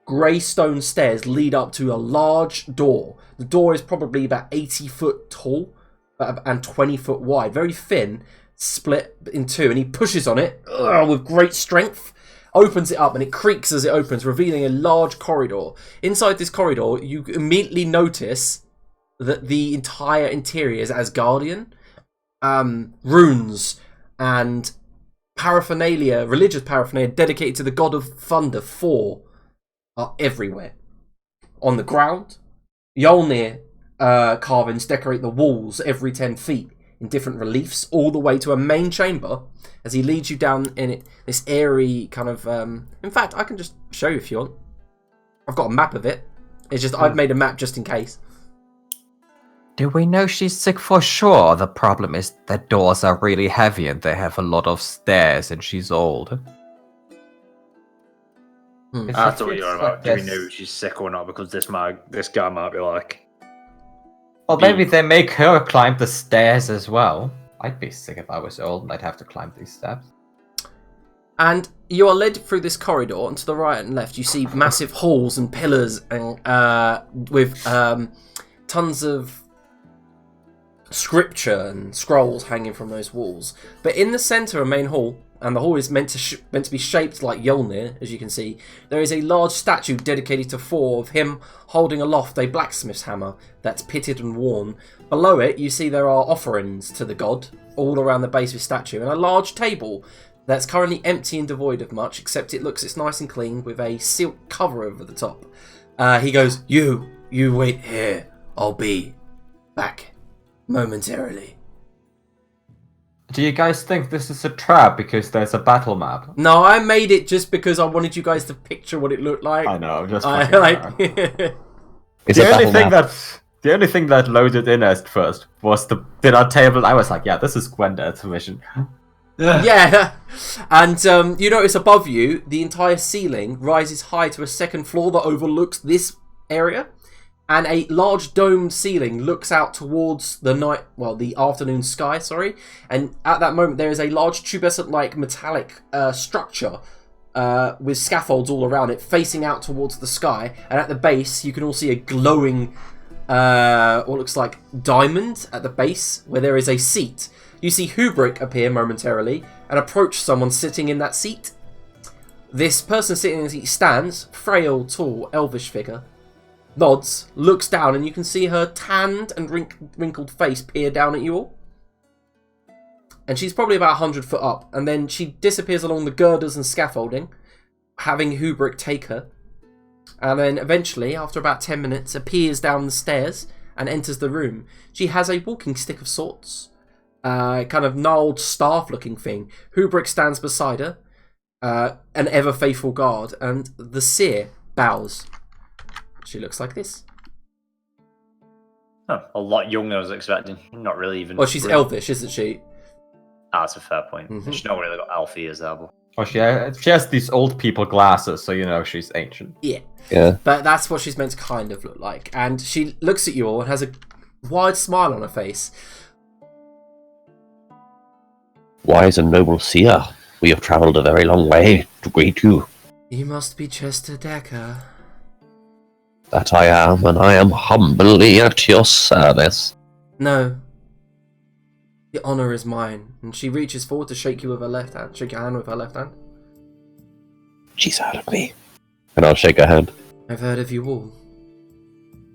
grey stone stairs lead up to a large door. The door is probably about 80 foot tall and 20 foot wide, very thin, split in two, and he pushes on it with great strength, opens it up, and it creaks as it opens, revealing a large corridor. Inside this corridor, you immediately notice that the entire interior is Asgardian. Runes and paraphernalia, religious paraphernalia dedicated to the god of thunder, Thor, are everywhere. On the ground, Mjolnir carvings decorate the walls every 10 feet in different reliefs, all the way to a main chamber as he leads you down in it, this airy kind of... in fact, I can just show you if you want. I've got a map of it. It's just I've made a map just in case. Do we know she's sick for sure? The problem is that doors are really heavy and they have a lot of stairs and she's old. That's what you're about. Do we know if she's sick or not? Because this guy might be like... Well, maybe they make her climb the stairs as well. I'd be sick if I was old and I'd have to climb these steps. And you are led through this corridor, and to the right and left you see massive halls and pillars and with tons of scripture and scrolls hanging from those walls. But in the centre of main hall, and the hall is meant to be shaped like Mjolnir, as you can see, there is a large statue dedicated to Thor of him holding aloft a blacksmith's hammer that's pitted and worn. Below it, you see there are offerings to the god all around the base of his statue, and a large table that's currently empty and devoid of much, except it's nice and clean with a silk cover over the top. He goes, "You You wait here. I'll be back momentarily. Do you guys think this is a trap because there's a battle map? No, I made it just because I wanted you guys to picture what it looked like. I know, just I fucking like. The only thing that loaded in at first was the dinner table. I was like, yeah, this is Gwendolyn's mission. Yeah, and you notice above you, the entire ceiling rises high to a second floor that overlooks this area, and a large domed ceiling looks out towards the afternoon sky, and at that moment there is a large tubescent-like metallic structure with scaffolds all around it, facing out towards the sky, and at the base you can all see a glowing, what looks like diamond at the base, where there is a seat. You see Hubrick appear momentarily and approach someone sitting in that seat. This person sitting in the seat stands, frail, tall, elvish figure, nods, looks down, and you can see her tanned and wrinkled face peer down at you all. And she's probably about 100 foot up, and then she disappears along the girders and scaffolding, having Hubrick take her. And then eventually, after about 10 minutes, appears down the stairs and enters the room. She has a walking stick of sorts. Kind of gnarled staff-looking thing. Hubrick stands beside her, an ever-faithful guard, and the seer bows. She looks like this. Oh, a lot younger than I was expecting. Not really even. Well, she's really... elvish, isn't she? That's a fair point. Mm-hmm. She's not really got elf ears there, but... Oh, she has these old people glasses, so you know she's ancient. Yeah. But that's what she's meant to kind of look like. And she looks at you all and has a wide smile on her face. Wise and noble seer, we have travelled a very long way to greet you. You must be Chester Decker. That I am, and I am humbly at your service. No. The honour is mine. And she reaches forward to shake you with her left hand. Shake your hand with her left hand. She's heard of me. And I'll shake her hand. I've heard of you all.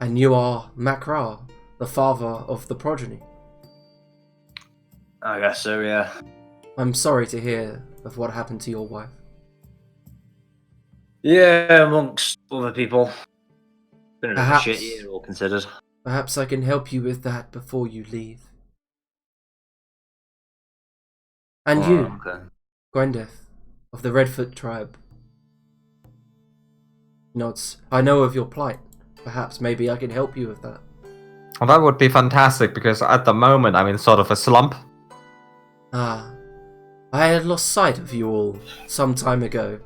And you are Makra, the father of the progeny. I guess so, yeah. I'm sorry to hear of what happened to your wife. Yeah, amongst other people. Been a bit of a Perhaps- shit year, all considered. Perhaps I can help you with that before you leave. And you, Okay. Gwendeth, of the Redfoot tribe. Nods. I know of your plight. Perhaps maybe I can help you with that. Well, that would be fantastic, because at the moment I'm in sort of a slump. Ah, I had lost sight of you all some time ago.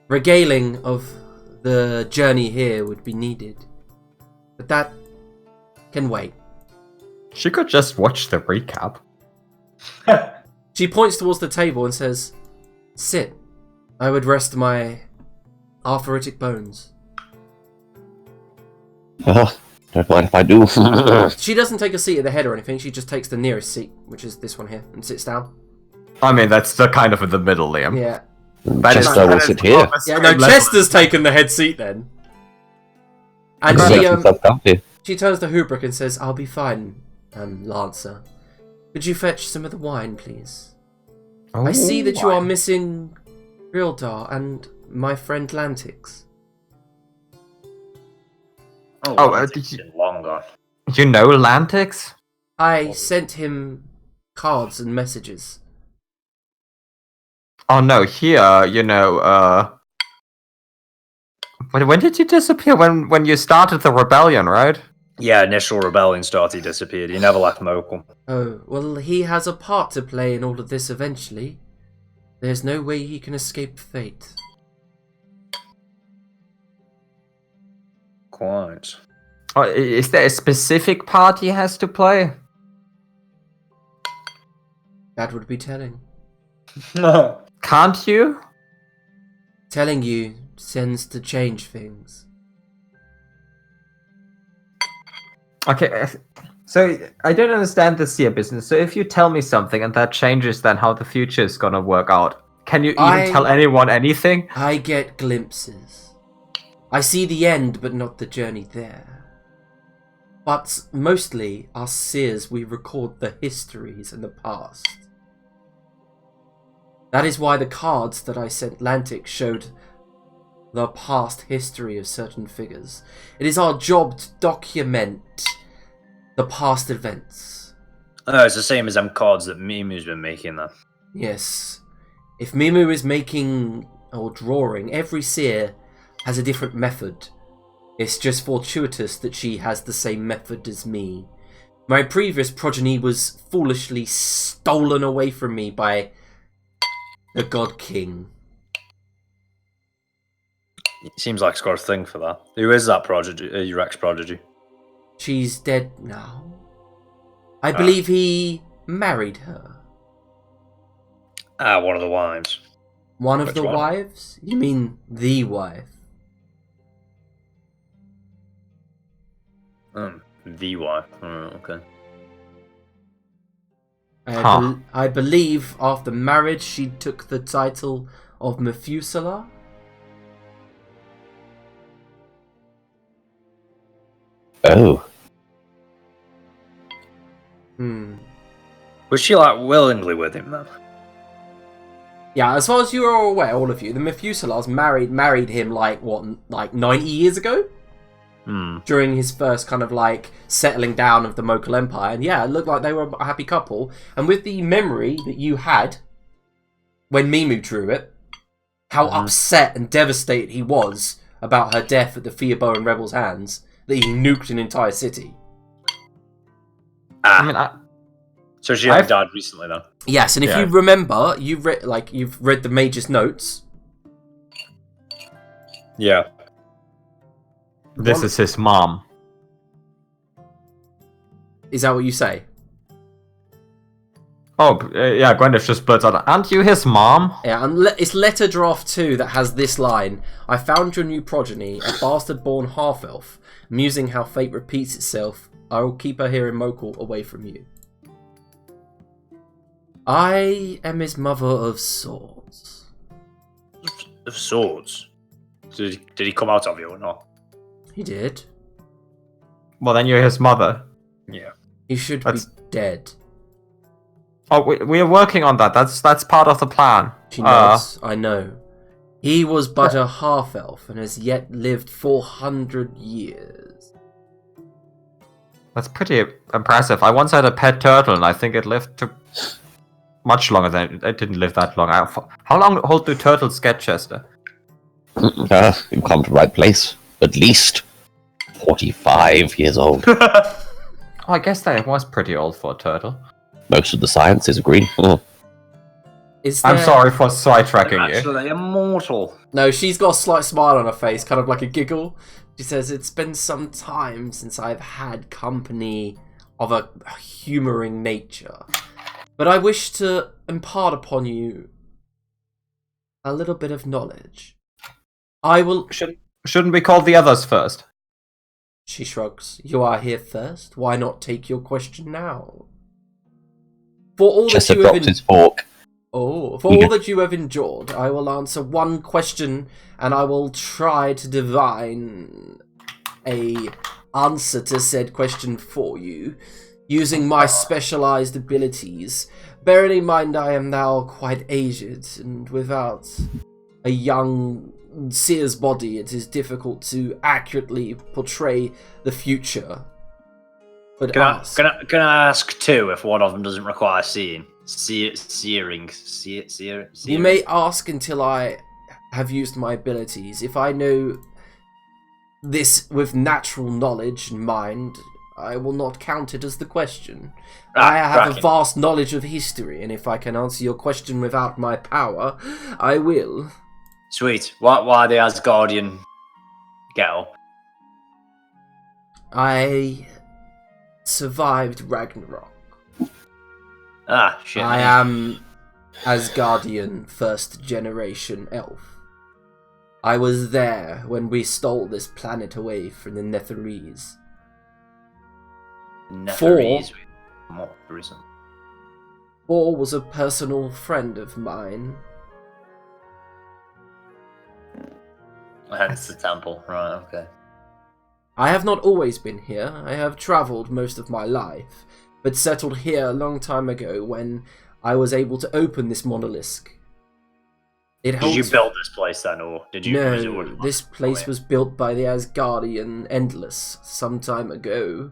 Regaling of the journey here would be needed. But that can wait. She could just watch the recap. She points towards the table and says, "Sit. I would rest my arthritic bones." Don't mind if I do. She doesn't take a seat at the head or anything, she just takes the nearest seat, which is this one here, and sits down. I mean, that's the kind of in the middle, Liam. Yeah. Chester will sit here. Yeah, no, Chester's taken the head seat then. And she turns to Hubrick and says, "I'll be fine, Lancer. Could you fetch some of the wine, please? I see that you are missing Rildar and my friend Lantix." Did you... Been long gone. You know Lantix? I sent him cards and messages. Oh no, here, you know, when did you disappear? When you started the rebellion, right? Yeah, initial rebellion started, he disappeared. He never left Mokhul. Oh, well, he has a part to play in all of this eventually. There's no way he can escape fate. Quite. Oh, is there a specific part he has to play? That would be telling. No. Can't you? Telling you tends to change things. Okay, so I don't understand the seer business. So if you tell me something and that changes then how the future is gonna work out, can you even tell anyone anything? I get glimpses. I see the end, but not the journey there. But mostly, us seers, we record the histories and the past. That is why the cards that I sent Lantix showed the past history of certain figures. It is our job to document the past events. Oh, it's the same as them cards that Mimu's been making, then. Yes. If Mimu is making or drawing, every seer has a different method. It's just fortuitous that she has the same method as me. My previous progeny was foolishly stolen away from me by the God King. It seems like it's got a thing for that. Who is that prodigy? Your ex-prodigy? She's dead now. I believe he married her. One of the wives. One of Which the one? wives? You mean the wife? The wife. Okay. I believe after marriage she took the title of Methuselah. Oh. Was she like willingly with him then? Yeah, as far as you are aware, all of you, the Methuselahs married him like 90 years ago? During his first kind of like settling down of the Mokhul Empire, and yeah, it looked like they were a happy couple. And with the memory that you had when Mimu drew it, how upset and devastated he was about her death at the Phobos rebels' hands, that he nuked an entire city. So she only died recently then. Yes, and if you remember, you've read the Mage's notes. Yeah. This is his mom. Is that what you say? Oh, yeah, Gwendolyn just blurts out, aren't you his mom? Yeah, and it's letter draft 2 that has this line. I found your new progeny, a bastard-born half-elf. Musing how fate repeats itself, I will keep her here in Mokhul away from you. I am his mother of swords. Of swords? Did he come out of you or not? He did. Well, then you're his mother. Yeah. He should be dead. Oh, we are working on that. That's part of the plan. She knows. I know. He was but a half-elf and has yet lived 400 years. That's pretty impressive. I once had a pet turtle, and I think it lived to much longer than it didn't live that long. How long hold do turtles get, Chester? You come to the right place. At least 45 years old. Oh, I guess that was pretty old for a turtle. Most of the sciences agree. I'm sorry for sidetracking you. Actually immortal. No, she's got a slight smile on her face, kind of like a giggle. She says, it's been some time since I've had company of a humouring nature. But I wish to impart upon you a little bit of knowledge. I will... Shouldn't we call the others first? She shrugs. You are here first. Why not take your question now? For all Chester that you have drops his fork. all that you have endured, I will answer one question, and I will try to divine a answer to said question for you, using my specialized abilities. Bearing in mind I am now quite aged, and without a young seer's body, it is difficult to accurately portray the future. But Can I ask two if one of them doesn't require seeing? Searing. You may ask until I have used my abilities. If I know this with natural knowledge in mind, I will not count it as the question. I have a vast knowledge of history, and if I can answer your question without my power, I will. Sweet. Why the Asgardian girl? I survived Ragnarok. Shit. I am Asgardian first generation elf. I was there when we stole this planet away from the Netherese. Netherese. More recent. Thor was a personal friend of mine. Hence the temple. Right, okay. I have not always been here. I have travelled most of my life, but settled here a long time ago when I was able to open this monolith. It Did you holds... build this place then, or did you? was it No, already- this place was built by the Asgardian Endless some time ago.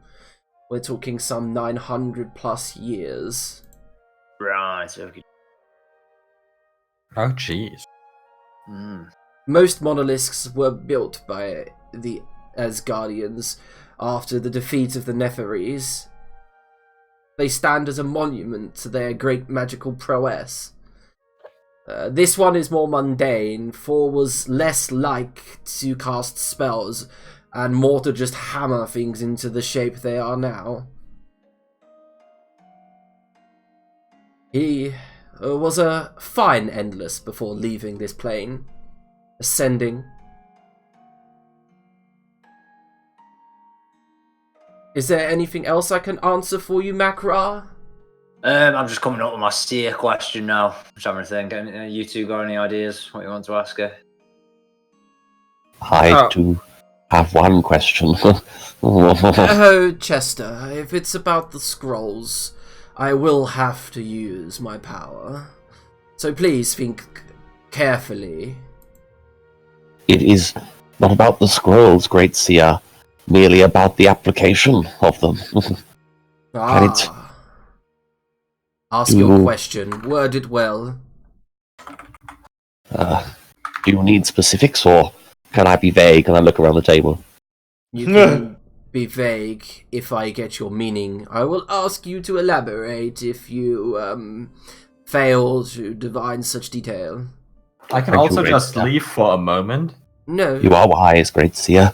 We're talking some 900 plus years. Right. Okay. Oh, jeez. Most monoliths were built by the Asgardians after the defeat of the Neferis. They stand as a monument to their great magical prowess. This one is more mundane, for was less like to cast spells and more to just hammer things into the shape they are now. He was a fine Endless before leaving this plane, ascending. Is there anything else I can answer for you, Makra? I'm just coming up with my steer question now. Just having to think. You two got any ideas what you want to ask her? I do have one question. Oh, Chester, if it's about the scrolls, I will have to use my power. So please think carefully. It is not about the scrolls, Great Seer, merely about the application of them. Ask your question. Word it well. Do you need specifics, or can I be vague and I look around the table? You can be vague if I get your meaning. I will ask you to elaborate if you fail to divine such detail. I can Thank also you, Great just Seer. leave for a moment. No. You are wise, Great Seer.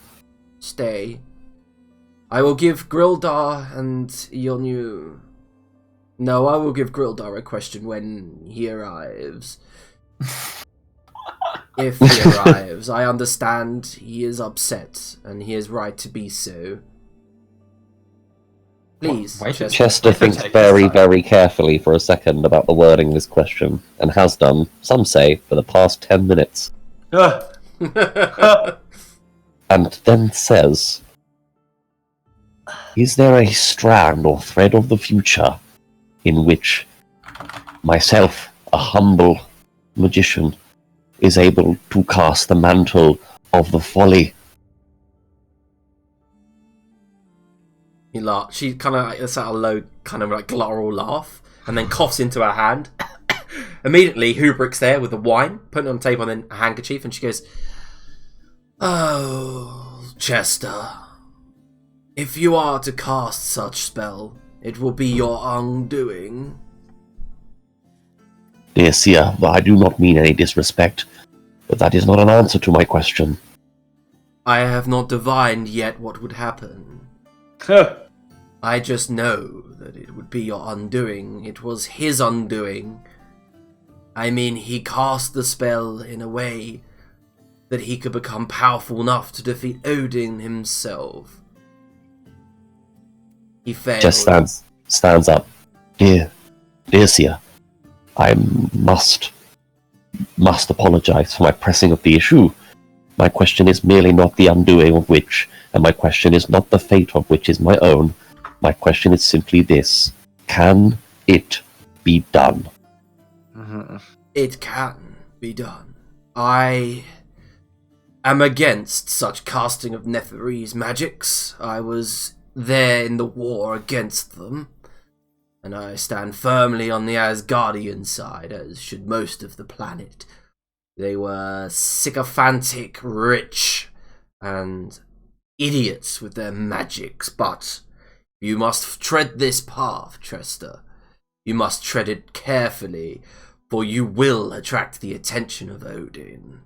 Stay. I will give Grildar and Yonu... No, I will give Grildar a question when he arrives. If he arrives. I understand he is upset, and he is right to be so. Please, Wait, Chester thinks very, very carefully for a second about the wording of this question, and has done, some say, for the past 10 minutes. And then says, is there a strand or thread of the future in which myself, a humble magician, is able to cast the mantle of the folly? He laughs. She kind of lets out a low, kind of like guttural laugh, and then coughs into her hand. Immediately, Hubrick's there with the wine, putting it on the table, and then a handkerchief, and she goes, "Oh, Chester, if you are to cast such spell, it will be your undoing." Dear Seer, I do not mean any disrespect, but that is not an answer to my question. I have not divined yet what would happen. I just know that it would be your undoing. It was his undoing. I mean, he cast the spell in a way that he could become powerful enough to defeat Odin himself. He failed. Just stands up. Dear Seer, I must apologize for my pressing of the issue. My question is merely not the undoing of which, and my question is not the fate of which is my own. My question is simply this: can it be done? It can be done. I am against such casting of Neferi's magics. I was there in the war against them, and I stand firmly on the Asgardian side, as should most of the planet. They were sycophantic, rich, and idiots with their magics, but you must tread this path, Chester. You must tread it carefully, for you will attract the attention of Odin.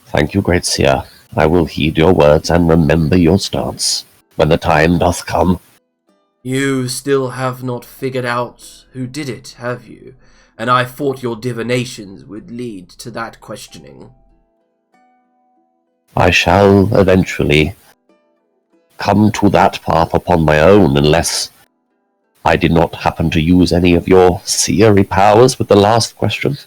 Thank you, Great Seer. I will heed your words and remember your stance when the time doth come. You still have not figured out who did it, have you? And I thought your divinations would lead to that questioning. I shall eventually come to that path upon my own, unless I did not happen to use any of your seery powers with the last question.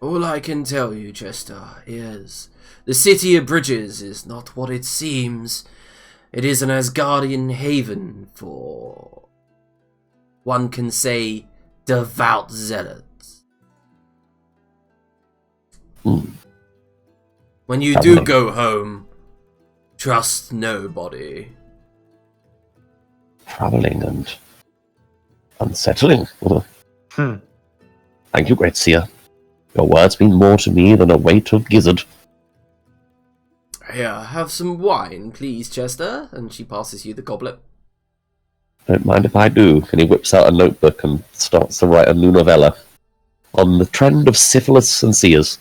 All I can tell you, Chester, is the city of Bridges is not what it seems. It is an Asgardian haven for, one can say, devout zealots. When you do go home, trust nobody. Traveling and unsettling. Thank you, Great Seer. Your words mean more to me than a weight of gizzard. Here, have some wine, please, Chester. And she passes you the goblet. Don't mind if I do. And he whips out a notebook and starts to write a new novella on the trend of syphilis and seers.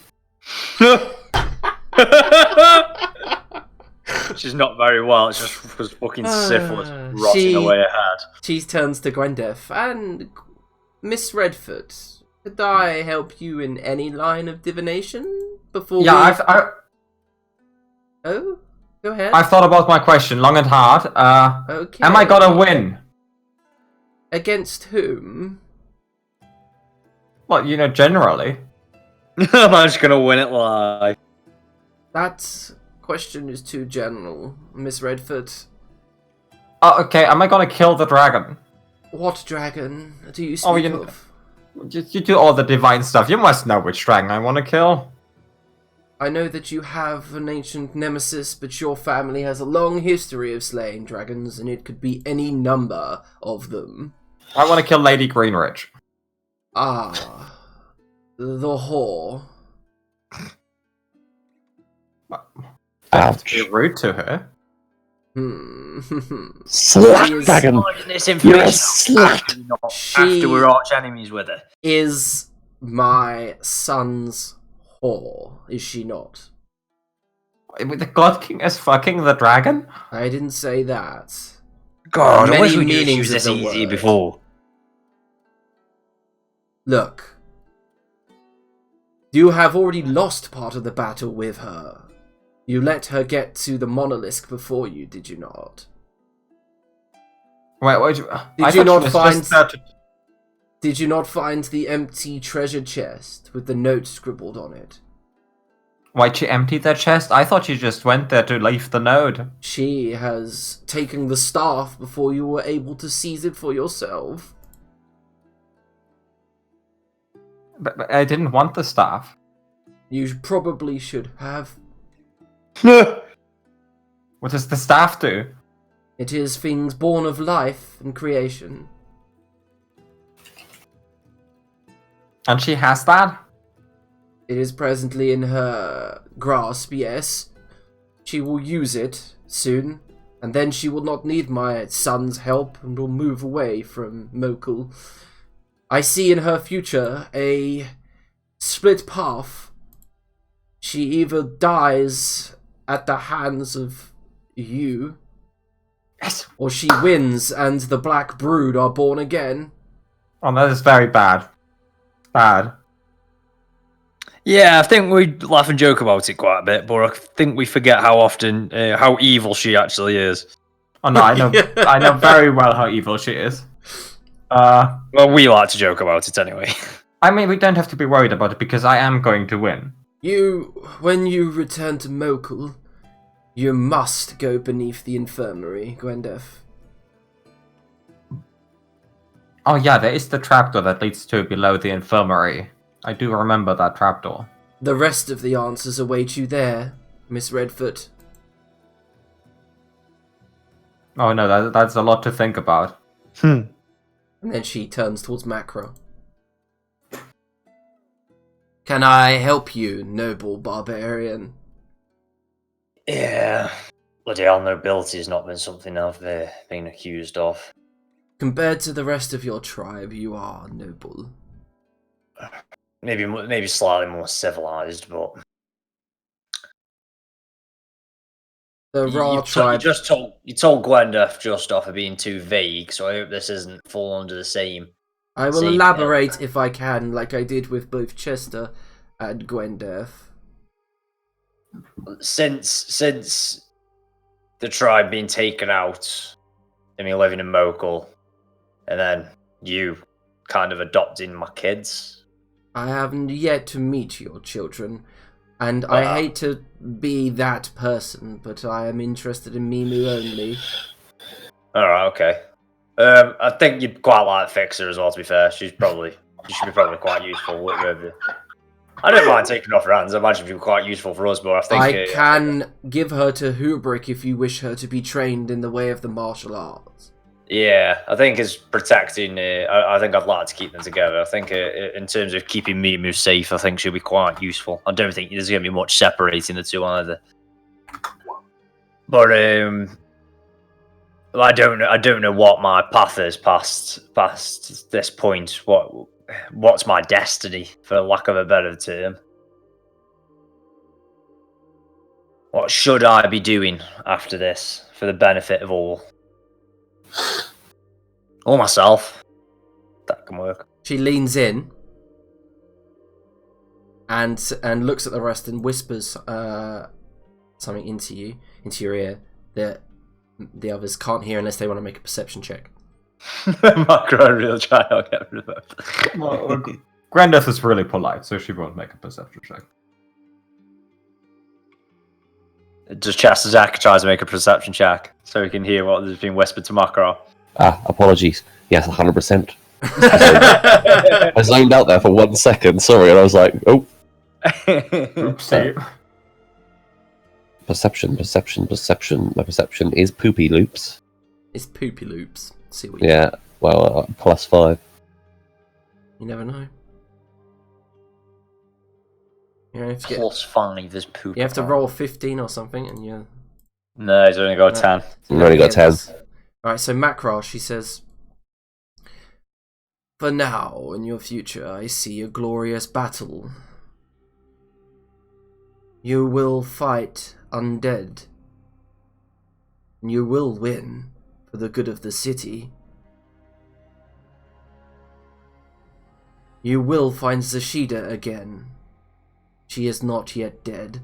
She's not very well. It's just was fucking syphilis rotting away her head. She turns to Gwendef. And Miss Redford, could I help you in any line of divination before? Yeah, Oh, go ahead. I've thought about my question long and hard. Okay. Am I gonna win? Against whom? Well, generally. Am I just gonna win it live? That question is too general, Miss Redford. Oh, okay. Am I gonna kill the dragon? What dragon do you speak of? You do all the divine stuff. You must know which dragon I want to kill. I know that you have an ancient nemesis, but your family has a long history of slaying dragons, and it could be any number of them. I want to kill Lady Greenridge. Ah, the whore. Ouch. You're rude to her. Slut dragon! You're a slut! After we're arch enemies with her. Is my son's whore, is she not? The God King is fucking the dragon? I didn't say that. God, I Many wish we knew meanings she was of this the easy word. before. Look. You have already lost part of the battle with her. You let her get to the monolith before you, did you not? Wait. Did you not find... Did you not find the empty treasure chest with the note scribbled on it? Why'd she empty that chest? I thought she just went there to leave the node. She has taken the staff before you were able to seize it for yourself. But I didn't want the staff. You probably should have. What does the staff do? It is things born of life and creation. And she has that? It is presently in her grasp, yes. She will use it soon, and then she will not need my son's help and will move away from Mokhul. I see in her future a split path. She either dies at the hands of you, Yes. or she wins and the Black Brood are born again. Oh, that is very bad. Bad. Yeah, I think we laugh and joke about it quite a bit, but I think we forget how often, how evil she actually is. Oh no, I know, I know very well how evil she is. Well, we like to joke about it anyway. I mean, we don't have to be worried about it because I am going to win. When you return to Mokhul, you must go beneath the infirmary, Gwendef. Oh yeah, there is the trapdoor that leads to below the infirmary. I do remember that trapdoor. The rest of the answers await you there, Miss Redford. Oh no, that's a lot to think about. And then she turns towards Macro. Can I help you, noble barbarian? Yeah, bloody hell, nobility has not been something I've been accused of. Compared to the rest of your tribe, you are noble. Maybe slightly more civilized, but The Ra tribe. You told Gwendef just off of being too vague, so I hope this isn't fall under the same. I will same, elaborate if I can, like I did with both Chester and Gwendef. Since the tribe being taken out, and me living in Mokhul, and then you kind of adopting my kids. I haven't yet to meet your children, and I hate to be that person, but I am interested in Mimu only. Alright, okay. I think you'd quite like Fixer as well, to be fair. She should be probably quite useful with you. I don't mind taking off her hands. I imagine it'd be quite useful for us, but I think... I can give her to Hubrick if you wish her to be trained in the way of the martial arts. Yeah, I think it's protecting... I think I'd like to keep them together. I think in terms of keeping Mimu safe, I think she'll be quite useful. I don't think there's going to be much separating the two either. But I don't know what my path is past this point. What's my destiny, for lack of a better term? What should I be doing after this for the benefit of all? Or myself. That can work. She leans in and looks at the rest and whispers something into your ear that the others can't hear unless they want to make a perception check. Macro real try, I'll get rid of that. Well, Grandeth is really polite, so she won't make a perception check. Does Chastazak tries to make a perception check so he can hear what is being whispered to Macro? Apologies. Yes, 100%. I zoned out there for 1 second, sorry, and I was like, oh. Oopsie. Perception. My perception is poopy loops. It's poopy loops. See what Yeah, well, +5. You never know. You have to +5 is poop. You have to roll 15 or something, and you. No, he's only got 10. I've only got 10. Alright, so Macra, she says, "For now, in your future, I see a glorious battle. You will fight undead. You will win for the good of the city. You will find Zashida again. She is not yet dead.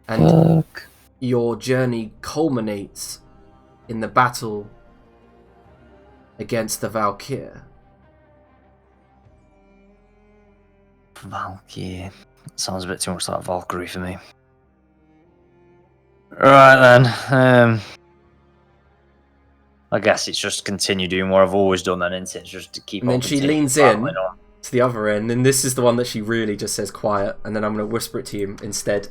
And your journey culminates in the battle against the Valkyr." Valkyrie. Sounds a bit too much like Valkyrie for me. Right then. I guess it's just continue doing what I've always done then, isn't it? It's just to keep And on then she continuing leans in battling on. to the other end, and this is the one that she really just says quiet, and then I'm going to whisper it to you instead.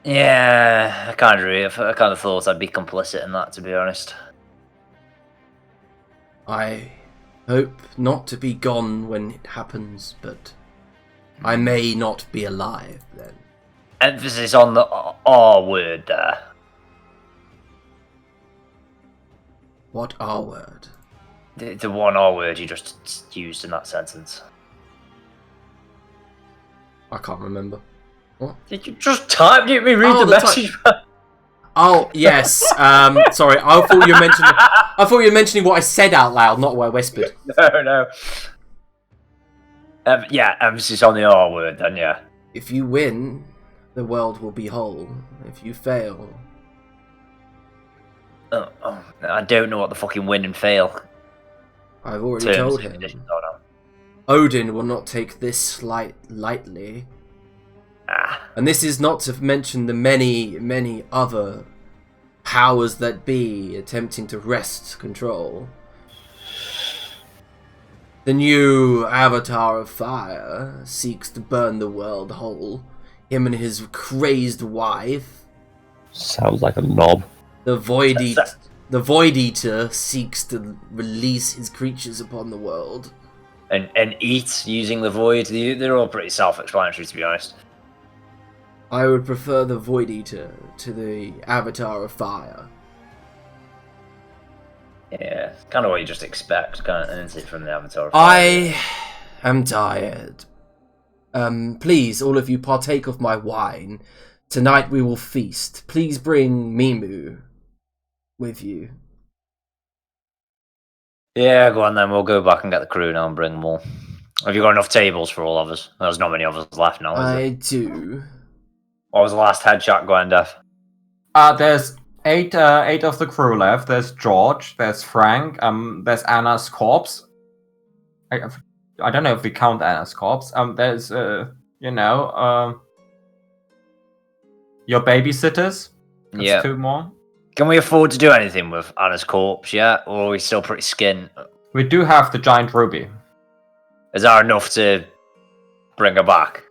Yeah, I kind of thought I'd be complicit in that, to be honest. I hope not to be gone when it happens, but I may not be alive then. Emphasis on the R word there. What R word? The one R word you just used in that sentence. I can't remember. What? Did you just type? Did me read the message? Oh yes. Sorry. I thought you were mentioning what I said out loud, not what I whispered. No. Yeah, emphasis on the R word, then. Yeah. If you win, the world will be whole. If you fail, I don't know what the fucking win and fail. I've already told him. Odin will not take this lightly. And this is not to mention the many, many other powers that be attempting to wrest control. The new Avatar of Fire seeks to burn the world whole. Him and his crazed wife. Sounds like a knob. The Void Eater seeks to release his creatures upon the world. And eat using the void. They're all pretty self-explanatory, to be honest. I would prefer the Void Eater to the Avatar of Fire. Yeah, kind of what you just expect, kind of, isn't it, from the Avatar of Fire? I am tired. Please, all of you, partake of my wine. Tonight we will feast. Please bring Mimu with you. Yeah, go on then. We'll go back and get the crew now and bring them all. Have you got enough tables for all of us? There's not many of us left now, is I it? do. What was the last headshot going, Def? There's eight of the crew left. There's George. There's Frank. There's Anna's corpse. I don't know if we count Anna's corpse. There's your babysitters. That's Yeah. 2 more. Can we afford to do anything with Anna's corpse yet? Or are we still pretty skint? We do have the giant ruby. Is that enough to bring her back?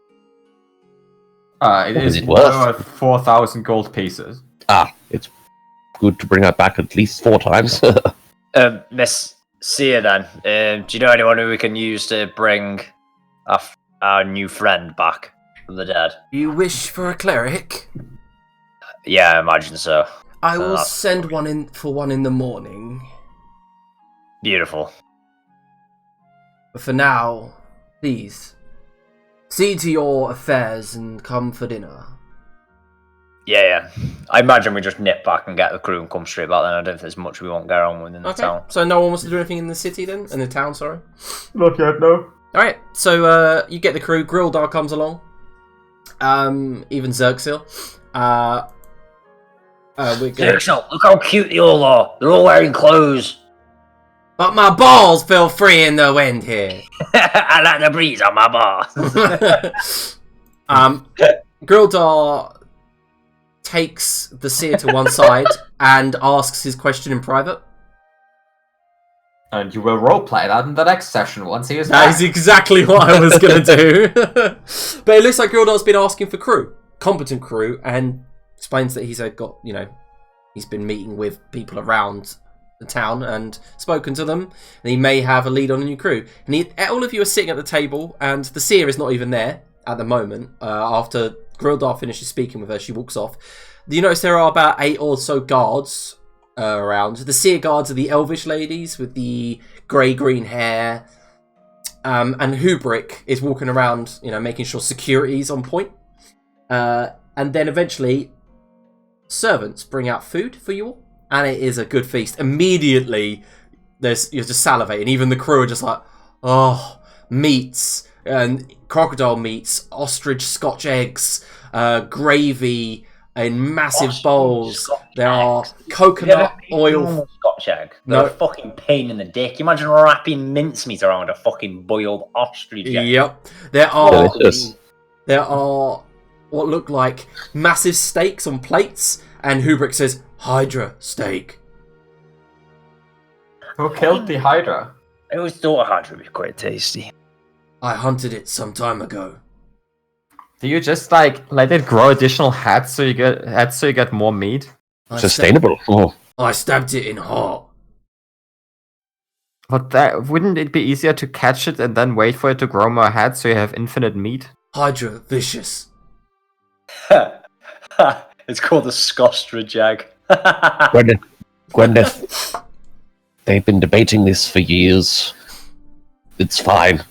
It What is is it worth? worth 4,000 gold pieces. It's good to bring her back at least 4 times. Miss Sia, then. Do you know anyone who we can use to bring our new friend back from the dead? You wish for a cleric? Yeah, I imagine so. I will Uh, send one in the morning. Beautiful. But for now, please, see to your affairs and come for dinner. Yeah. I imagine we just nip back and get the crew and come straight back then. I don't think there's much we won't get on with in the Okay, town. so no one wants to do anything in the city then? In the town, sorry? Not yet, no. Alright, so you get the crew. Grildar comes along. Even Xerxil. We're gonna... Xerxil, look how cute they all are. They're all wearing clothes. But my balls feel free in the wind here. I like the breeze on my bar. Grildar takes the seer to one side and asks his question in private. And you will roleplay that in the next session once he is That back. is exactly what I was going to do. But it looks like Grildar's been asking for crew, competent crew, and explains that he's he's been meeting with people around the town and spoken to them, and he may have a lead on a new crew. And all of you are sitting at the table, and the seer is not even there at the moment. After Grildar finishes speaking with her, she walks off. You notice there are about 8 or so guards around. The seer guards are the elvish ladies with the grey-green hair. And Hubrick is walking around, making sure security's on point. And then eventually, servants bring out food for you all. And it is a good feast. Immediately, you're just salivating. Even the crew are just like, oh, meats and crocodile meats, ostrich Scotch eggs, gravy in massive bowls. There are coconut oil. Scotch egg. No. They're a fucking pain in the dick. Imagine wrapping mincemeat around a fucking boiled ostrich egg. Yep. There are Delicious. what look like massive steaks on plates, and Hubrick says, Hydra steak. Who killed the Hydra? I always thought a Hydra would be quite tasty. I hunted it some time ago. Do you just let it grow additional heads so you get more meat? Sustainable. Oh. I stabbed it in heart. But wouldn't it be easier to catch it and then wait for it to grow more heads so you have infinite meat? Hydra vicious. It's called the Scostrich egg. Gwyneth, they've been debating this for years. It's fine.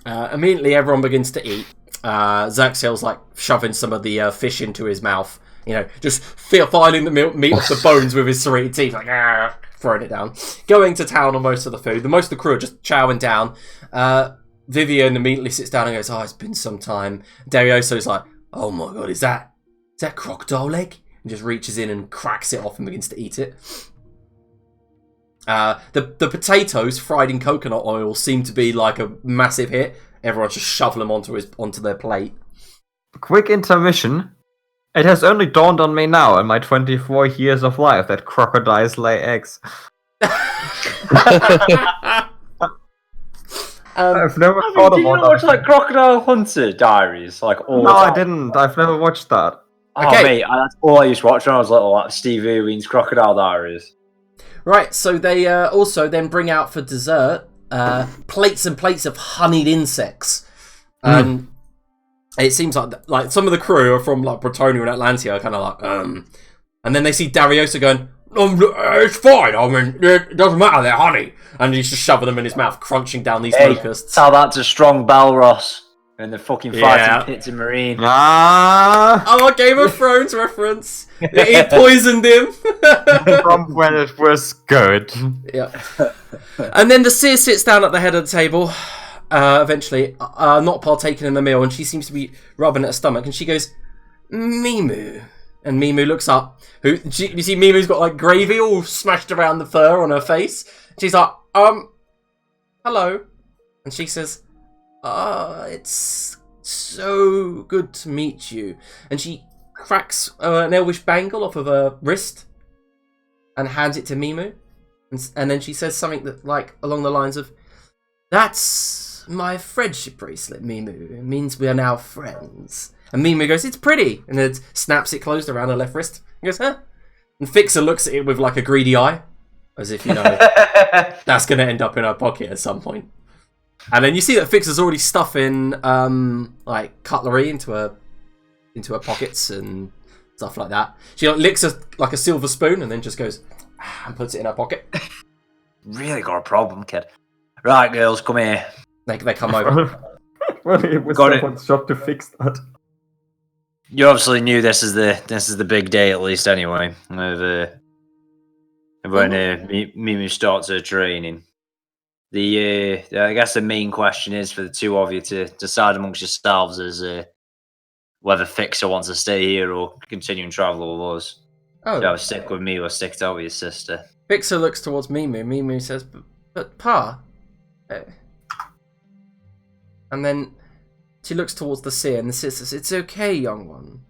Immediately, everyone begins to eat. Xerxil's shoving some of the fish into his mouth. Just filing the meat off the bones with his serrated teeth, throwing it down. Going to town on most of the food. Most of the crew are just chowing down. Vivian immediately sits down and goes, "Oh, it's been some time." Darioso's like, "Oh my god, is that crocodile leg?" And just reaches in and cracks it off and begins to eat it. The potatoes fried in coconut oil seem to be a massive hit. Everyone's just shoveling them onto their plate. Quick intermission. It has only dawned on me now in my 24 years of life that crocodiles lay eggs. I've never thought Did you about watch that. Crocodile Hunter Diaries? All No, the I time? didn't. I've never watched that. Oh, Okay. mate, that's all I used to watch when I was little, Steve Irwin's Crocodile Diaries. Right, so they also then bring out for dessert plates and plates of honeyed insects. And it seems like some of the crew are from Bretonia and Atlantia are kind of and then they see Dariosa going, "It's fine, I mean, it doesn't matter, they're honey." And he's just shoving them in his mouth, crunching down these locusts. Tell that to Strong Balros in the fucking fighting Yeah. pits in Marine. Ah, Oh, a Game of Thrones reference. It poisoned him. from when it was good. Yeah. And then the seer sits down at the head of the table. eventually, not partaking in the meal, and she seems to be rubbing at her stomach, and she goes, Mimu. And Mimu looks up. You see Mimu's got like gravy all smashed around the fur on her face. She's like, hello. And she says, it's so good to meet you. And she cracks an elvish bangle off of her wrist and hands it to Mimu. And then she says something that, like, along the lines of, that's my friendship bracelet, Mimu. It means we are now friends. And Mimu goes, it's pretty. And then snaps it closed around her left wrist. He goes, huh? And Fixer looks at it with, like, a greedy eye. As if, you know, that's going to end up in her pocket at some point. And then you see that Fixer's already stuffing, like, cutlery into her pockets and stuff like that. She like, licks like a silver spoon and then just goes and puts it in her pocket. Really got a problem, kid. Right, girls, come here. They come over. Well, it was someone's job to fix that. You obviously knew this is the big day, at least, anyway. When Mimu starts her training. I guess the main question is for the two of you to decide amongst yourselves is whether Fixer wants to stay here or continue and travel with us. Oh. So stick with me or stick out with your sister. Fixer looks towards Mimu. Mimu says, but Pa. And then she looks towards the seer, and the seer says, it's okay, young one.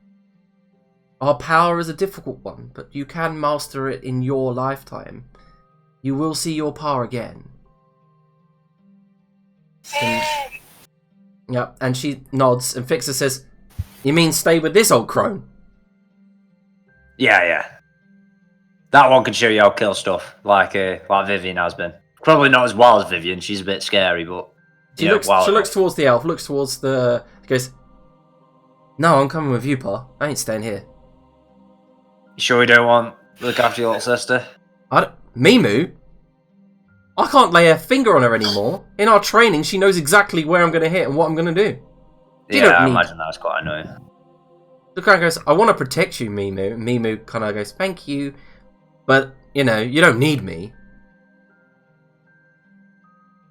Our power is a difficult one, but you can master it in your lifetime. You will see your power again. And she nods, and Fixer says, you mean stay with this old crone? Yeah. That one can show you how to kill stuff, like Vivian has been. Probably not as wild as Vivian, she's a bit scary, but... She looks towards the elf, looks towards the... He goes, no, I'm coming with you, Pa. I ain't staying here. You sure you don't want to look after your little sister? Mimu? I can't lay a finger on her anymore. In our training, she knows exactly where I'm going to hit and what I'm going to do. I imagine that's quite annoying. The guy goes, I want to protect you, Mimu. Mimu kind of goes, thank you. But, you know, you don't need me.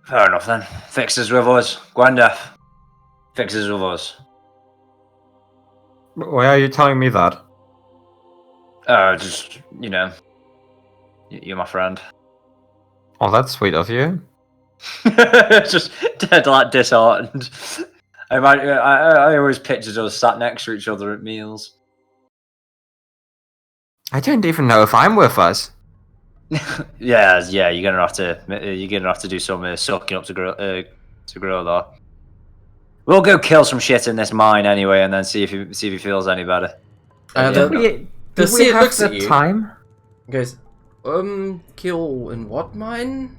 Fair enough then. Fixers with us. Gwendef. Fixers with us. Why are you telling me that? Just, you know. You're my friend. Oh, that's sweet of you. Just dead like disheartened. I always pictured us sat next to each other at meals. I don't even know if I'm with us. yeah, you're gonna have to do some sucking up to grow though. We'll go kill some shit in this mine anyway, and then see if he feels any better. The seer looks at you. Time? He goes, kill in what mine?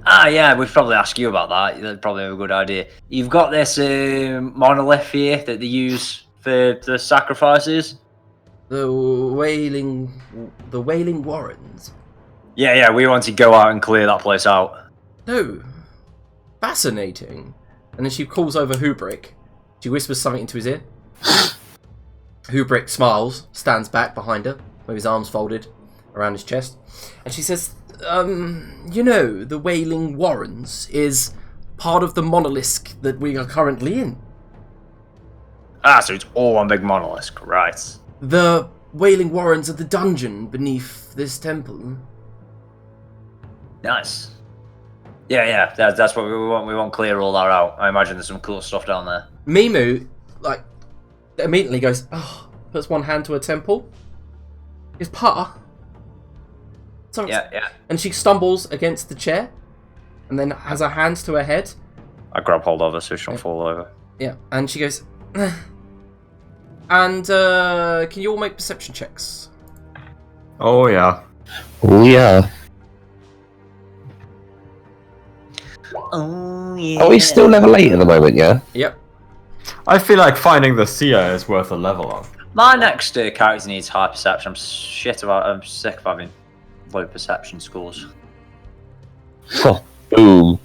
Yeah, we'd probably ask you about that. That'd probably be a good idea. You've got this monolith here that they use for the sacrifices. The Wailing Warrens. Yeah, we want to go out and clear that place out. No. Fascinating. And then she calls over Hubrick. She whispers something into his ear. Hubrick smiles, stands back behind her, with his arms folded around his chest. And she says, you know, the Wailing Warrens is part of the monolith that we are currently in. So it's all one big monolith, right. The Wailing Warrens are the dungeon beneath this temple. Nice. Yeah, that's what we want. We want to clear all that out. I imagine there's some cool stuff down there. Mimu, like, immediately goes, puts one hand to her temple. Is Pa? Yeah. And she stumbles against the chair, and then has her hands to her head. I grab hold of her so she don't fall over. Yeah, and she goes, and can you all make perception checks? Oh yeah. Oh yeah. Oh yeah. Are we still level 8 at the moment, yeah? Yep. I feel like finding the seer is worth a level up. My next character needs high perception. I'm sick of having low perception scores. Oh, boom.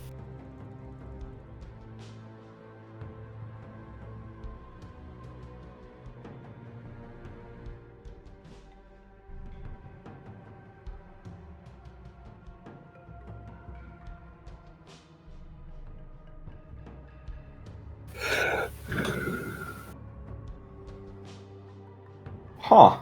Huh.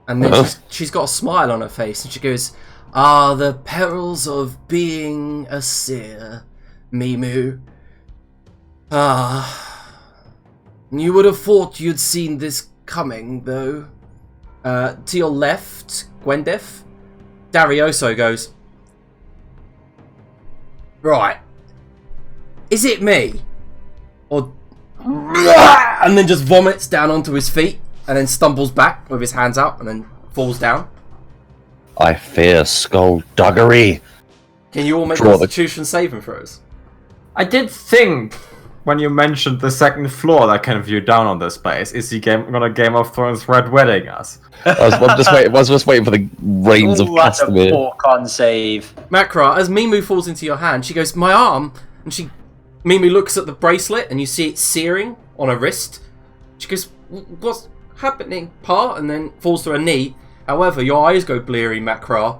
And then she's got a smile on her face, and she goes, "Ah, the perils of being a seer, Mimu. Ah, you would have thought you'd seen this coming, though." To your left, Gwendef, Darioso goes, "Right, is it me?" Or and then just vomits down onto his feet, and then stumbles back with his hands out, and then falls down. I fear skullduggery. Can you all make Draw the- Constitution saving throws? I did think when you mentioned the second floor that can view down on this place, is he gonna Game of Thrones Red Wedding us? I was just waiting for the reins of That's a Castamere. poor con save. Makra, as Mimu falls into your hand, she goes, "My arm," and Mimu looks at the bracelet, and you see it searing on her wrist. She goes, "What's happening, Pa?" And then falls to her knee. However, your eyes go bleary, Makra,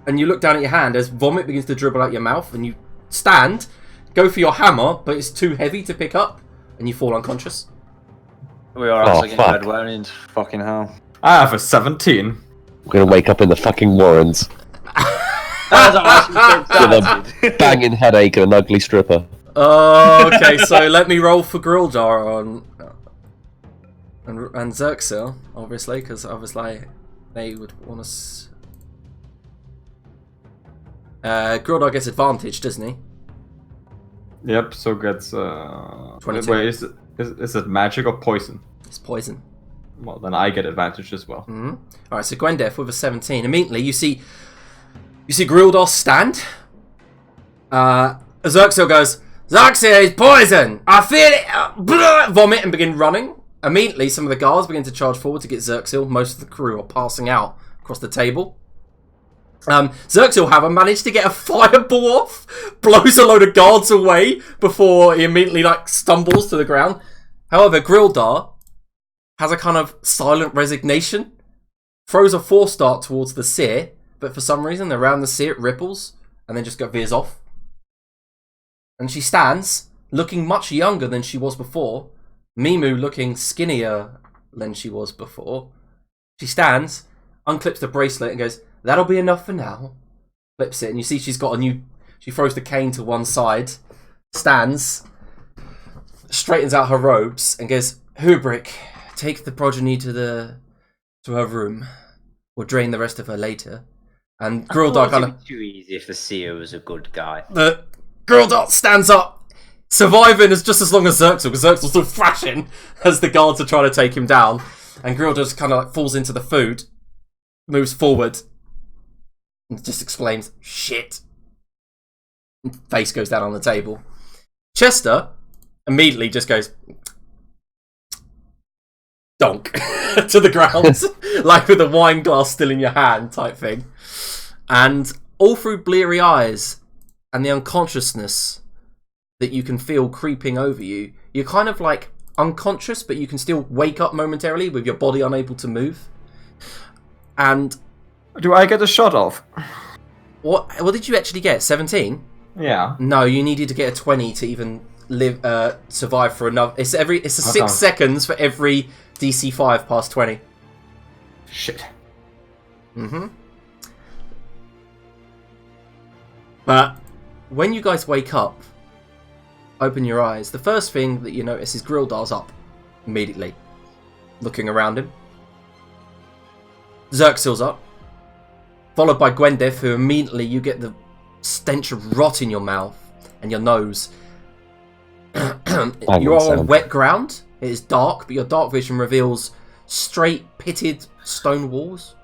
and you look down at your hand as vomit begins to dribble out your mouth, and you stand, go for your hammer, but it's too heavy to pick up, and you fall unconscious. We are Oh, actually getting fuck. red weddings. Fucking hell. I have a 17. We're gonna wake up in the fucking Warrens with a banging headache and an ugly stripper. Oh, okay, so let me roll for Grildar on and Xerxil, obviously, because obviously they would want us. Grildar gets advantage, doesn't he? Yep, so gets 22. Wait, is it magic or poison? It's poison. Well, then I get advantage as well. Mm-hmm. All right, so Gwendef with a 17. Immediately, you see Grildar stand. Xerxil goes, "Xerxil is poison! I feel it!" Vomit and begin running. Immediately, some of the guards begin to charge forward to get Xerxil. Most of the crew are passing out across the table. Xerxil, however, managed to get a fireball off, blows a load of guards away before he immediately stumbles to the ground. However, Grildar has a kind of silent resignation, throws a force dart towards the seer, but for some reason around the seer it ripples and then just veers off. And she stands, looking much younger than she was before. Mimu looking skinnier than she was before. She stands, unclips the bracelet and goes, "That'll be enough for now." Flips it, and you see she's got she throws the cane to one side, stands, straightens out her robes, and goes, "Hubrick, take the progeny to her room. We'll drain the rest of her later." And Grildar kind of too easy if the CEO was a good guy. The Grildar stands up, surviving just as long as Xerxil, because Xerxil's still thrashing as the guards are trying to take him down. And Grildar just kind of falls into the food, moves forward, and just exclaims, "Shit!" And face goes down on the table. Chester immediately just goes, "Donk," to the ground, like with a wine glass still in your hand type thing. And all through bleary eyes and the unconsciousness that you can feel creeping over you, you're kind of unconscious, but you can still wake up momentarily with your body unable to move. And Do I get a shot off? what did you actually get? 17? Yeah. No, you needed to get a 20 to even survive for another. It's a 6 seconds for every DC 5 past 20. Shit. Mm-hmm. But when you guys wake up, open your eyes, the first thing that you notice is Grildar's up immediately, looking around him. Xerxil's up, followed by Gwendef, who immediately you get the stench of rot in your mouth and your nose. You are on wet ground. It is dark, but your dark vision reveals straight pitted stone walls.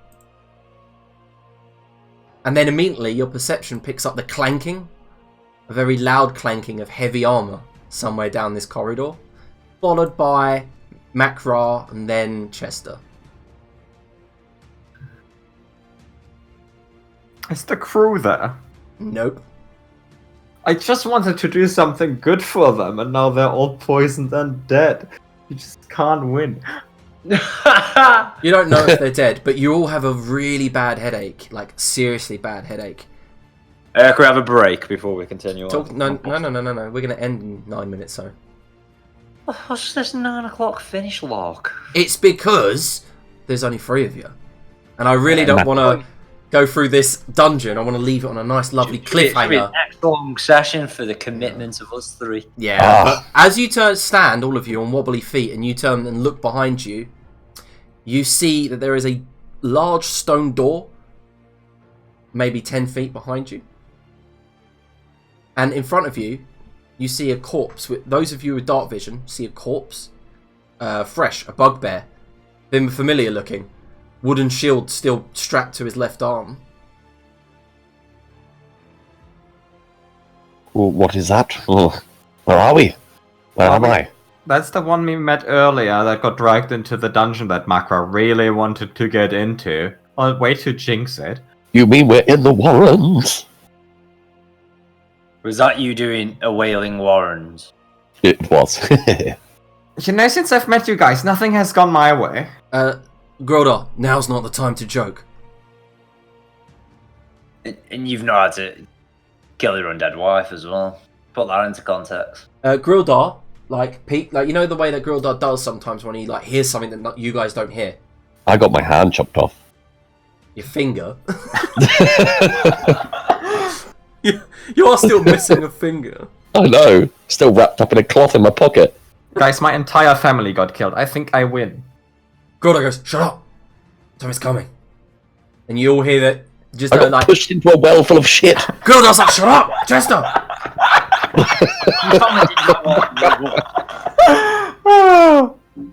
And then immediately your perception picks up the clanking, a very loud clanking of heavy armour somewhere down this corridor, followed by Makra and then Chester. Is the crew there? Nope. I just wanted to do something good for them, and now they're all poisoned and dead. You just can't win. You don't know if they're dead, but you all have a really bad headache, seriously bad headache. Can we have a break before we continue on? No. We're going to end in 9 minutes, so. What's this 9 o'clock finish lock? It's because there's only 3 of you. And I really don't want to go through this dungeon. I want to leave it on a nice, lovely cliffhanger. Next long session for the commitment of us 3. Yeah, but as you stand, all of you, on wobbly feet, and you turn and look behind you, you see that there is a large stone door, maybe 10 feet behind you. And in front of you, you see a corpse. Those of you with dark vision see a corpse. Fresh, a bugbear. Been familiar looking. Wooden shield still strapped to his left arm. Well, what is that? Oh, where are we? Where am I? That's the one we met earlier that got dragged into the dungeon that Makra really wanted to get into. Oh, way to jinx it. You mean we're in the Warrens? Was that you doing a Wailing Warrens? It was. You know, since I've met you guys, nothing has gone my way. Grodar, now's not the time to joke. And you've not had to kill your undead wife as well. Put that into context. Grodar, you know the way that Grodar does sometimes when he hears something that you guys don't hear. I got my hand chopped off. Your finger. You are still missing a finger. I know. Still wrapped up in a cloth in my pocket. Guys, my entire family got killed. I think I win. Grodar goes, shut up. Something's coming. And you all hear that. Just I got pushed into a well full of shit. Grodar's like, shut up, Chester.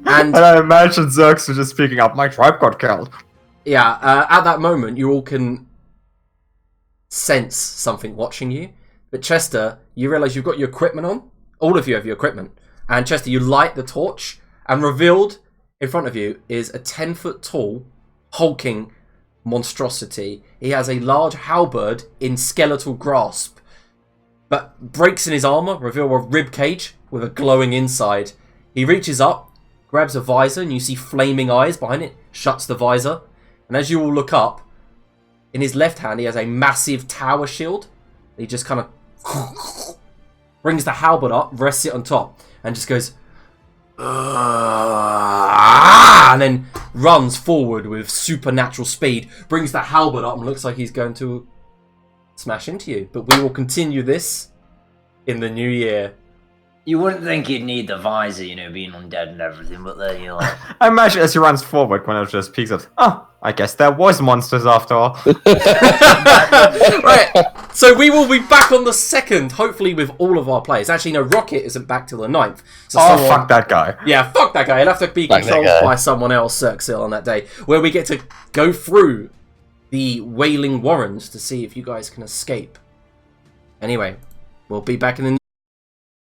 And I imagine Zerx was just speaking up. My tribe got killed. Yeah, at that moment, you all can sense something watching you. But Chester, you realise you've got your equipment on. All of you have your equipment. And Chester, you light the torch, and revealed in front of you is a 10-foot tall, hulking monstrosity. He has a large halberd in skeletal grasp, but breaks in his armour reveal a rib cage with a glowing inside. He reaches up, grabs a visor, and you see flaming eyes behind it, shuts the visor, and as you all look up, in his left hand he has a massive tower shield. He just kind of brings the halberd up, rests it on top, and just goes, and then runs forward with supernatural speed, brings the halberd up and looks like he's going to smash into you. But we will continue this in the new year. You wouldn't think you'd need the visor, being undead and everything, but there you are. I imagine as he runs forward, when it just peeks up, I guess there was monsters after all. Right, so we will be back on the 2nd, hopefully with all of our players. Actually, no, Rocket isn't back till the 9th. So fuck that guy. Yeah, fuck that guy. He'll have to be controlled by someone else, Cirxil, on that day, where we get to go through the Wailing Warrens to see if you guys can escape. Anyway, we'll be back in the